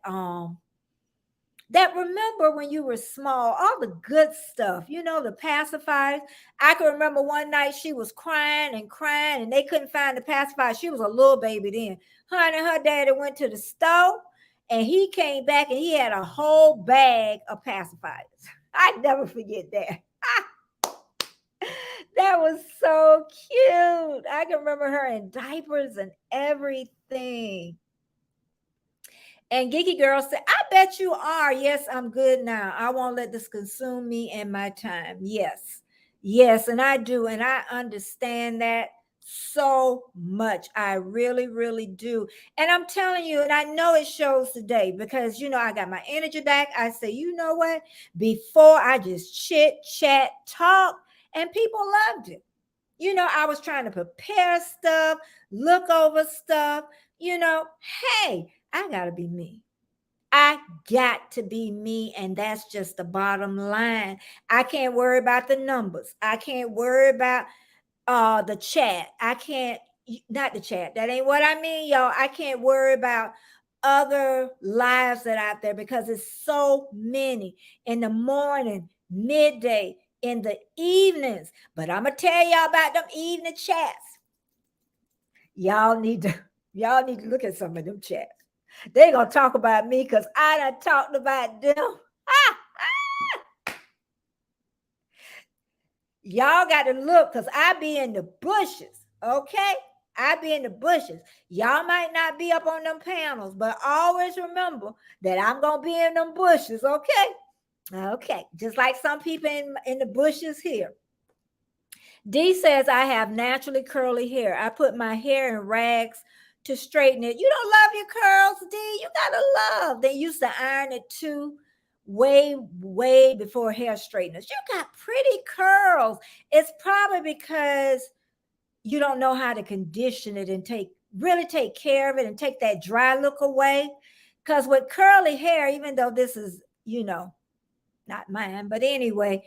remember when you were small, all the good stuff, you know, the pacifiers. I can remember one night she was crying and they couldn't find the pacifier. She was a little baby then. Her and her daddy went to the store and he came back and he had a whole bag of pacifiers. I never forget that. That was so cute. I can remember her in diapers and everything. And Geeky Girl said, I bet you are. Yes, I'm good now. I won't let this consume me and my time. Yes. Yes, and I do. And I understand that so much. I really, really do. And I'm telling you, and I know it shows today because, I got my energy back. I say, you know what? Before I just chit, chat, talk, and people loved it. I was trying to prepare stuff, look over stuff, hey, I got to be me. I got to be me, and that's just the bottom line. I can't worry about the numbers. I can't worry about the chat. I can't not the chat. That ain't what I mean, y'all. I can't worry about other lives that out there because it's so many in the morning, midday, in the evenings. But I'm gonna tell y'all about them evening chats. Y'all need to y'all need to look at some of them chats. They gonna talk about me because I done talked about them. Y'all got to look because I be in the bushes. Okay. I be in the bushes. Y'all might not be up on them panels, but always remember that I'm gonna be in them bushes. Okay. Okay. Just like some people in the bushes here. D says, I have naturally curly hair. I put my hair in rags to straighten it. You don't love your curls, D. You gotta love. They used to iron it too, way, way before hair straighteners. You got pretty curls. It's probably because you don't know how to condition it and really take care of it and take that dry look away. Because with curly hair, even though this is, not mine, but anyway,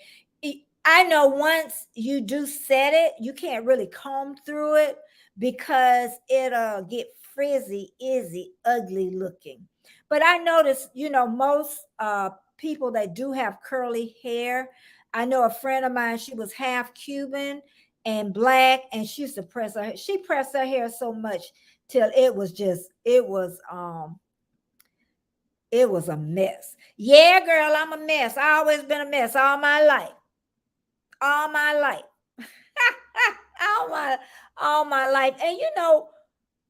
I know once you do set it, you can't really comb through it because it'll get frizzy, izzy, ugly looking. But I noticed, most people that do have curly hair, I know a friend of mine, she was half Cuban and black, and she used to she pressed her hair so much till it was a mess. Yeah, girl, I'm a mess. I always been a mess all my life. All my life. all my all my life. And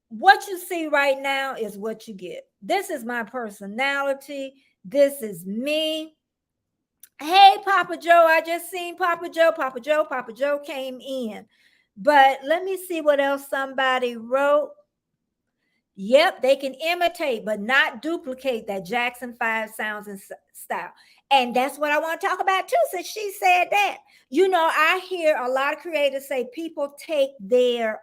what you see right now is what you get. This is my personality. This is me. Hey, Papa Joe, I just seen Papa Joe. Papa Joe, Papa Joe came in. But let me see what else somebody wrote. Yep, they can imitate, but not duplicate that Jackson 5 sounds and style. And that's what I want to talk about too, since she said that. I hear a lot of creators say people take their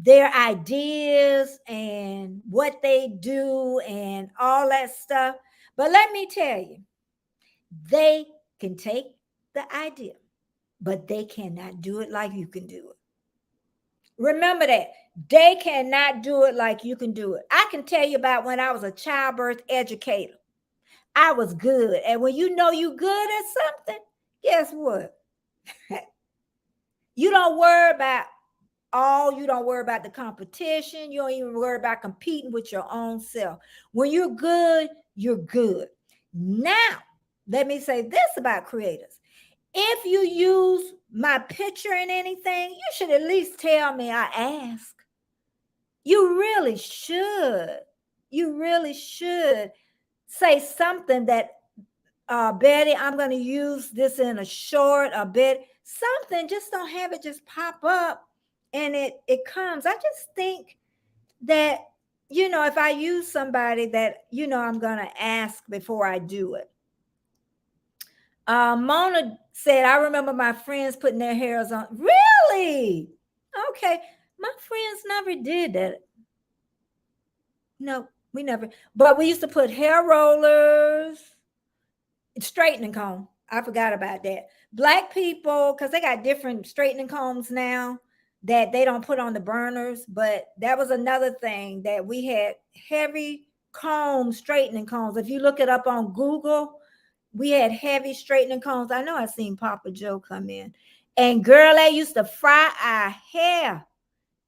ideas and what they do and all that stuff. But let me tell you, they can take the idea, but they cannot do it like you can do it. Remember that. They cannot do it like you can do it. I can tell you about when I was a childbirth educator. I was good. And when you know you good at something, guess what? You don't worry about you don't worry about the competition. You don't even worry about competing with your own self. When you're good, you're good. Now, let me say this about creators. If you use my picture in anything, you should at least tell me I ask. You really should. You really should say something that, Betty, I'm going to use this in a short, a bit, something. Just don't have it just pop up and it comes. I just think that, if I use somebody that, I'm going to ask before I do it. Mona said, I remember my friends putting their hairs on. Really? Okay. My friends never did that. No, we never. But we used to put hair rollers, straightening comb. I forgot about that. Black people, because they got different straightening combs now that they don't put on the burners. But that was another thing that we had heavy comb straightening combs. If you look it up on Google, we had heavy straightening combs. I know I seen Papa Joe come in. And girl, they used to fry our hair.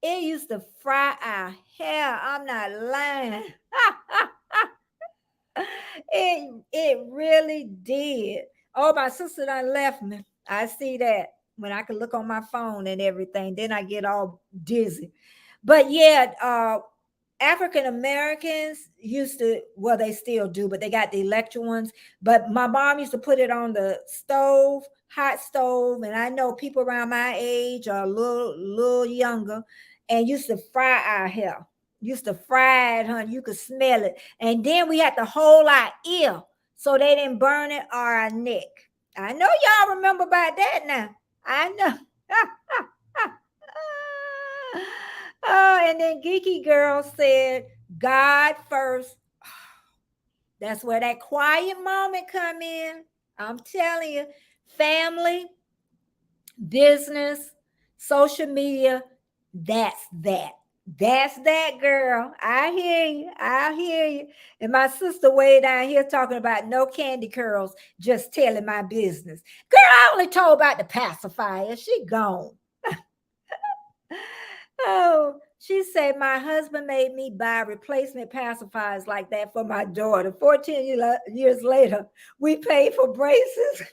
It used to fry our hair. I'm not lying. it really did. Oh, my sister done left me. I see that. when I can look on my phone and everything. Then I get all dizzy. But yeah, African Americans used to, well, they still do, but they got the electric ones. But my mom used to put it on the stove, hot stove, and I know people around my age or a little younger, and used to fry our hair. Used to fry it, honey. You could smell it, and then we had to hold our ear so they didn't burn it or our neck. I know y'all remember about that now. I know. Oh, and then Geeky Girl said, God first. That's where that quiet moment come in. I'm telling you, family, business, social media, that's that. That's that, girl. I hear you. I hear you. And my sister way down here talking about no candy curls, just telling my business. Girl, I only told about the pacifier. She gone. Oh, she said my husband made me buy replacement pacifiers like that for my daughter. 14 years later, we paid for braces.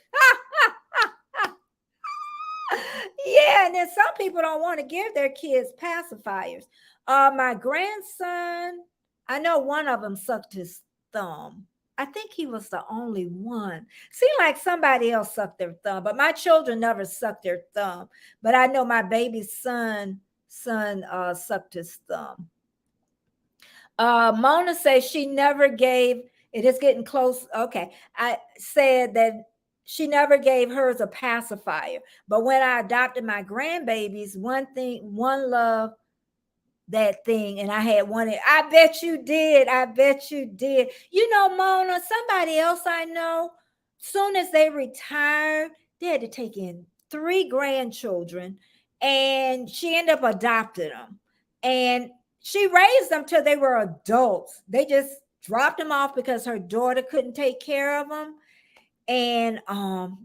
Yeah, and then some people don't want to give their kids pacifiers. My grandson, I know one of them sucked his thumb. I think he was the only one. Seemed like somebody else sucked their thumb, but my children never sucked their thumb. But I know my baby son sucked his thumb. Mona says she never gave, it is getting close. Okay. I said that she never gave hers a pacifier. But when I adopted my grandbabies, one love that thing, and I had one. I bet you did. I bet you did. You know, Mona, somebody else I know, soon as they retired, they had to take in 3 grandchildren, and she ended up adopting them. And she raised them till they were adults. They just dropped them off because her daughter couldn't take care of them. And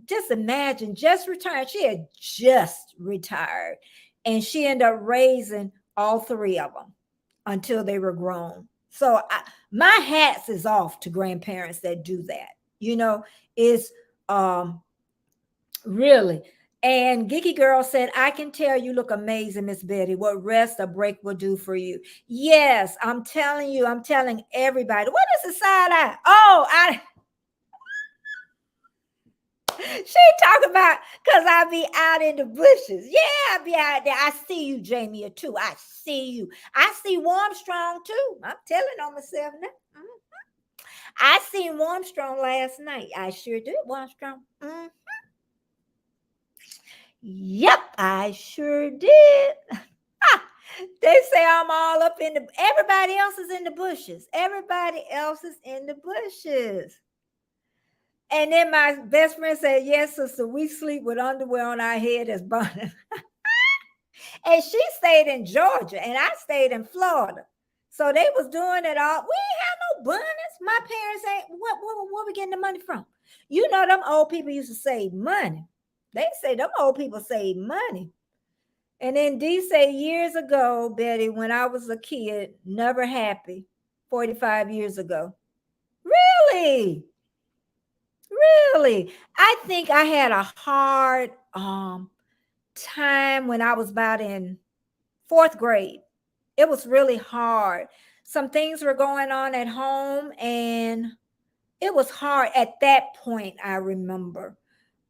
just imagine, just retired. She had just retired, and she ended up raising all 3 of them until they were grown. So my hats is off to grandparents that do that. You know, is really. And Geeky Girl said, I can tell you look amazing, Miss Betty. What rest a break will do for you. Yes, I'm telling you, I'm telling everybody. What is the side eye? Oh, she talking about because I be out in the bushes. Yeah, I be out there. I see you, Jamie, too. I see you. I see Warmstrong too. I'm telling on myself now. I seen Warmstrong last night. I sure did, Warmstrong. Yep, I sure did. They say I'm all up in the. Everybody else is in the bushes. Everybody else is in the bushes. And then my best friend said, yes, sister, we sleep with underwear on our head as bonnet. And she stayed in Georgia and I stayed in Florida. So they was doing it all. We ain't have no bonnets. My parents ain't, what we getting the money from? You know, them old people used to save money. They say them old people save money. And then Dee say years ago, Betty, when I was a kid, never happy, 45 years ago. Really? Really? I think I had a hard time when I was about in 4th grade. It was really hard. Some things were going on at home and it was hard at that point, I remember.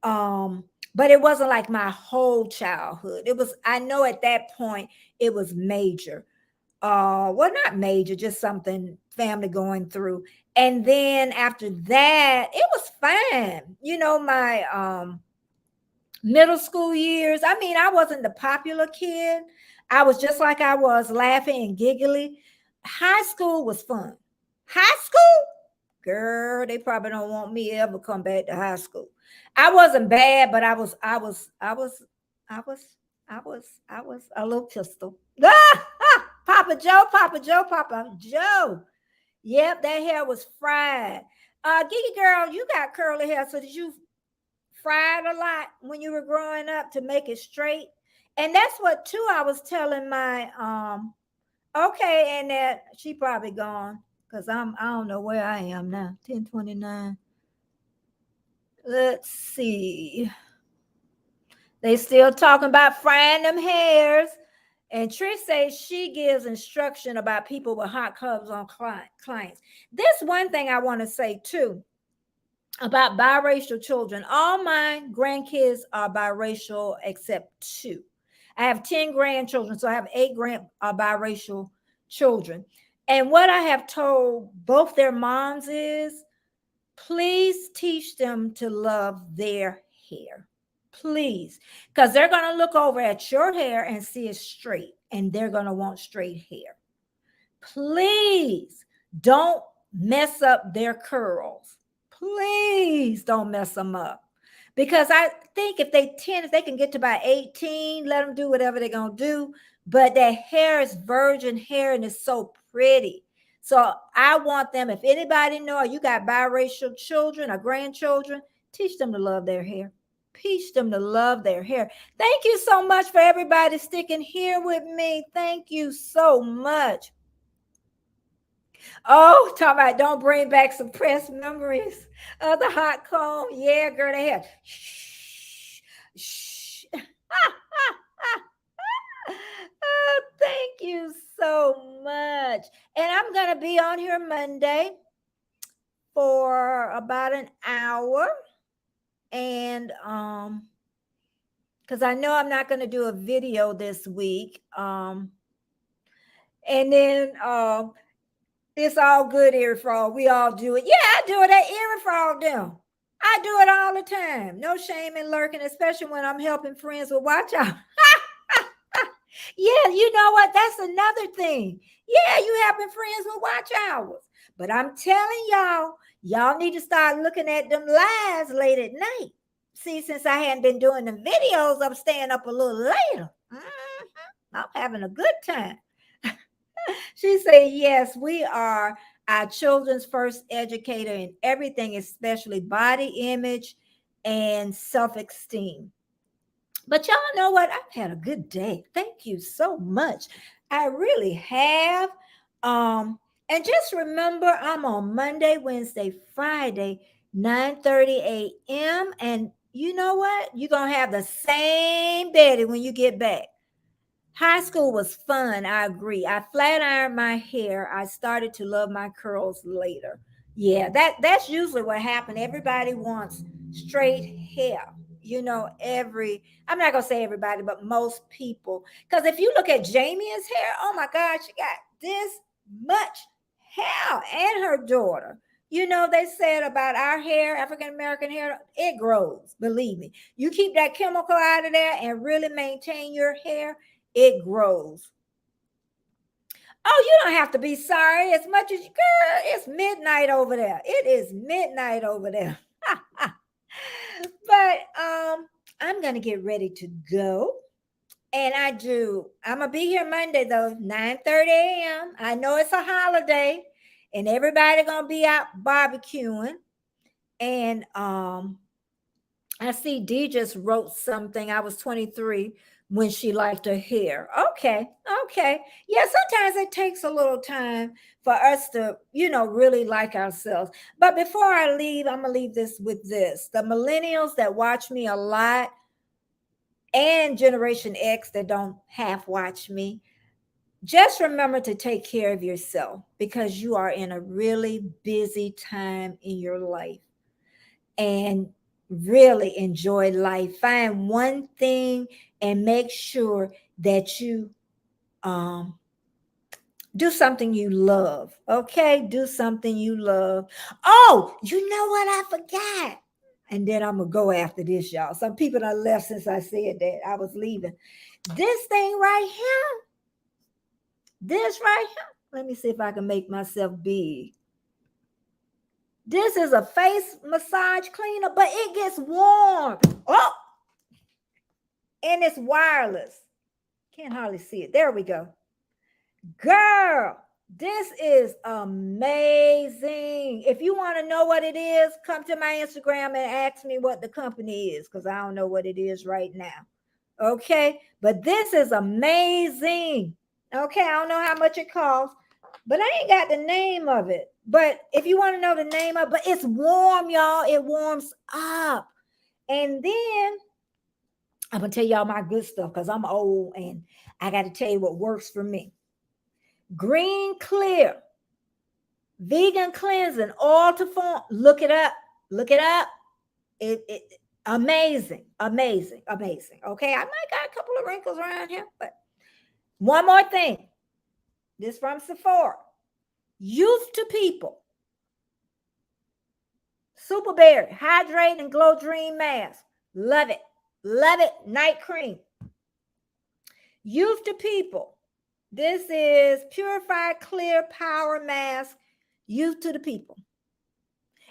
But it wasn't like my whole childhood. It was, I know at that point it was major. Well, not major, just something family going through. And then after that, it was fine. You know, my middle school years. I mean, I wasn't the popular kid. I was just like I was, laughing and giggly. High school was fun. High school, girl, they probably don't want me to ever come back to high school. I wasn't bad, but I was a little pistol. Papa Joe, Papa Joe, Papa Joe. Yep, that hair was fried. Geeky girl, you got curly hair. So did you fry it a lot when you were growing up to make it straight? And that's what too I was telling my okay, and that she probably gone because I don't know where I am now. 10:29. Let's see. They still talking about frying them hairs. And Trish says she gives instruction about people with hot clubs on clients. This one thing I want to say too about biracial children. All my grandkids are biracial except two. I have 10 grandchildren, so I have 8 biracial children. And what I have told both their moms is, please teach them to love their hair. Please. Because they're going to look over at your hair and see it straight, and they're going to want straight hair. Please don't mess up their curls. Please don't mess them up. Because I think if they can get to about 18, let them do whatever they're going to do. But their hair is virgin hair and it's so pretty. So I want them, if anybody know, you got biracial children or grandchildren, teach them to love their hair. Teach them to love their hair. Thank you so much for everybody sticking here with me. Thank you so much. Oh, talk about don't bring back suppressed memories of the hot comb. Yeah, girl, they had shh, shh. Oh, thank you so much. And I'm going to be on here Monday for about an hour. And because I know I'm not going to do a video this week. And then it's all good, ear frog. We all do it. Yeah, I do it at ear frog them. I do it all the time. No shame in lurking, especially when I'm helping friends with watch out. Yeah, you know what? That's another thing. Yeah, you helping friends with watch hours. But I'm telling y'all need to start looking at them lives late at night. See, since I hadn't been doing the videos, I'm staying up a little later. I'm having a good time. She said, yes, we are our children's first educator in everything, especially body image and self-esteem. But y'all know what? I've had a good day. Thank you so much. I really have. And just remember, I'm on Monday, Wednesday, Friday, 9:30 a.m. And you know what? You're going to have the same Betty when you get back. High school was fun. I agree. I flat ironed my hair. I started to love my curls later. Yeah, that's usually what happened. Everybody wants straight hair. I'm not gonna say everybody, but most people. Because if you look at Jamie's hair, oh my God, she got this much hair, and her daughter. They said about our hair, African American hair, it grows. Believe me. You keep that chemical out of there and really maintain your hair, it grows. Oh, you don't have to be sorry as much as girl. It's midnight over there. It is midnight over there. But I'm gonna get ready to go. And I'm gonna be here Monday though, 9:30 a.m. I know it's a holiday and everybody gonna be out barbecuing. And I see Dee just wrote something. I was 23 when she liked her hair. Okay. Yeah, sometimes it takes a little time for us to, really like ourselves. But before I leave, I'm going to leave this with this. The millennials that watch me a lot and Generation X that don't half watch me, just remember to take care of yourself because you are in a really busy time in your life. And really enjoy life. Find one thing and make sure that you do something you love. Okay, do something you love. Oh, you know what I forgot? And then I'm gonna go after this, y'all. Some people done left since I said that I was leaving. This thing right here. This right here. Let me see if I can make myself big. This is a face massage cleaner, but it gets warm. Oh, and it's wireless. Can't hardly see it. There we go. Girl, this is amazing. If you want to know what it is, come to my Instagram and ask me what the company is because I don't know what it is right now. Okay, but this is amazing. Okay, I don't know how much it costs, but I ain't got the name of it. But if you want to know the name of it, but it's warm, y'all. It warms up. And then I'm going to tell y'all my good stuff because I'm old and I got to tell you what works for me. Green Clear Vegan Cleansing Oil to Form. Look it up. Look it up. It amazing, amazing, amazing. Okay, I might got a couple of wrinkles around here, but one more thing. This from Sephora. Youth to People. Superberry Hydrate and Glow Dream Mask. Love it. Love it. Night cream. Youth to People. This is Purified Clear Power Mask. Youth to the People.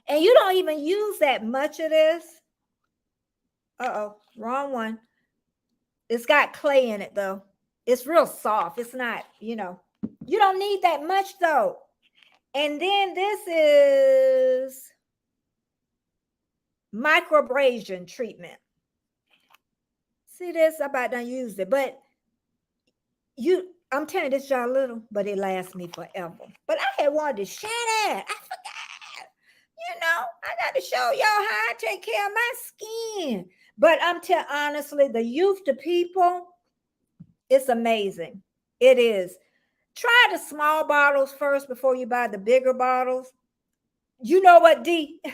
And you don't even use that much of this. Uh-oh, wrong one. It's got clay in it, though. It's real soft. It's not, you don't need that much, though. And then this is microabrasion treatment. See this? I about done used it, but I'm telling you, this y'all little, but it lasts me forever. But I had wanted to share that. I forgot. I got to show y'all how I take care of my skin. But I'm telling honestly, the Youth to People, it's amazing. It is. Try the small bottles first before you buy the bigger bottles. You know what, D? It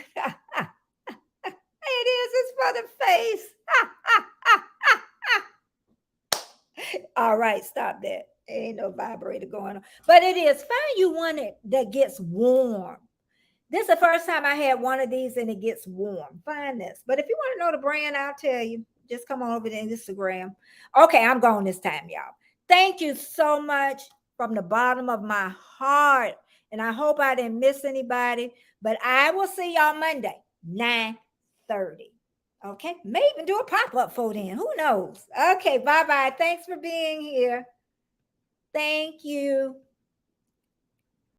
is. It's for the face. All right, stop that. Ain't no vibrator going on. But it is. Find you one that gets warm. This is the first time I had one of these and it gets warm. Find this. But if you want to know the brand, I'll tell you. Just come on over to Instagram. Okay, I'm gone this time, y'all. Thank you so much from the bottom of my heart. And I hope I didn't miss anybody. But I will see y'all Monday, 9:30. Okay, may even do a pop-up for then. Who knows? Okay, bye-bye. Thanks for being here. Thank you.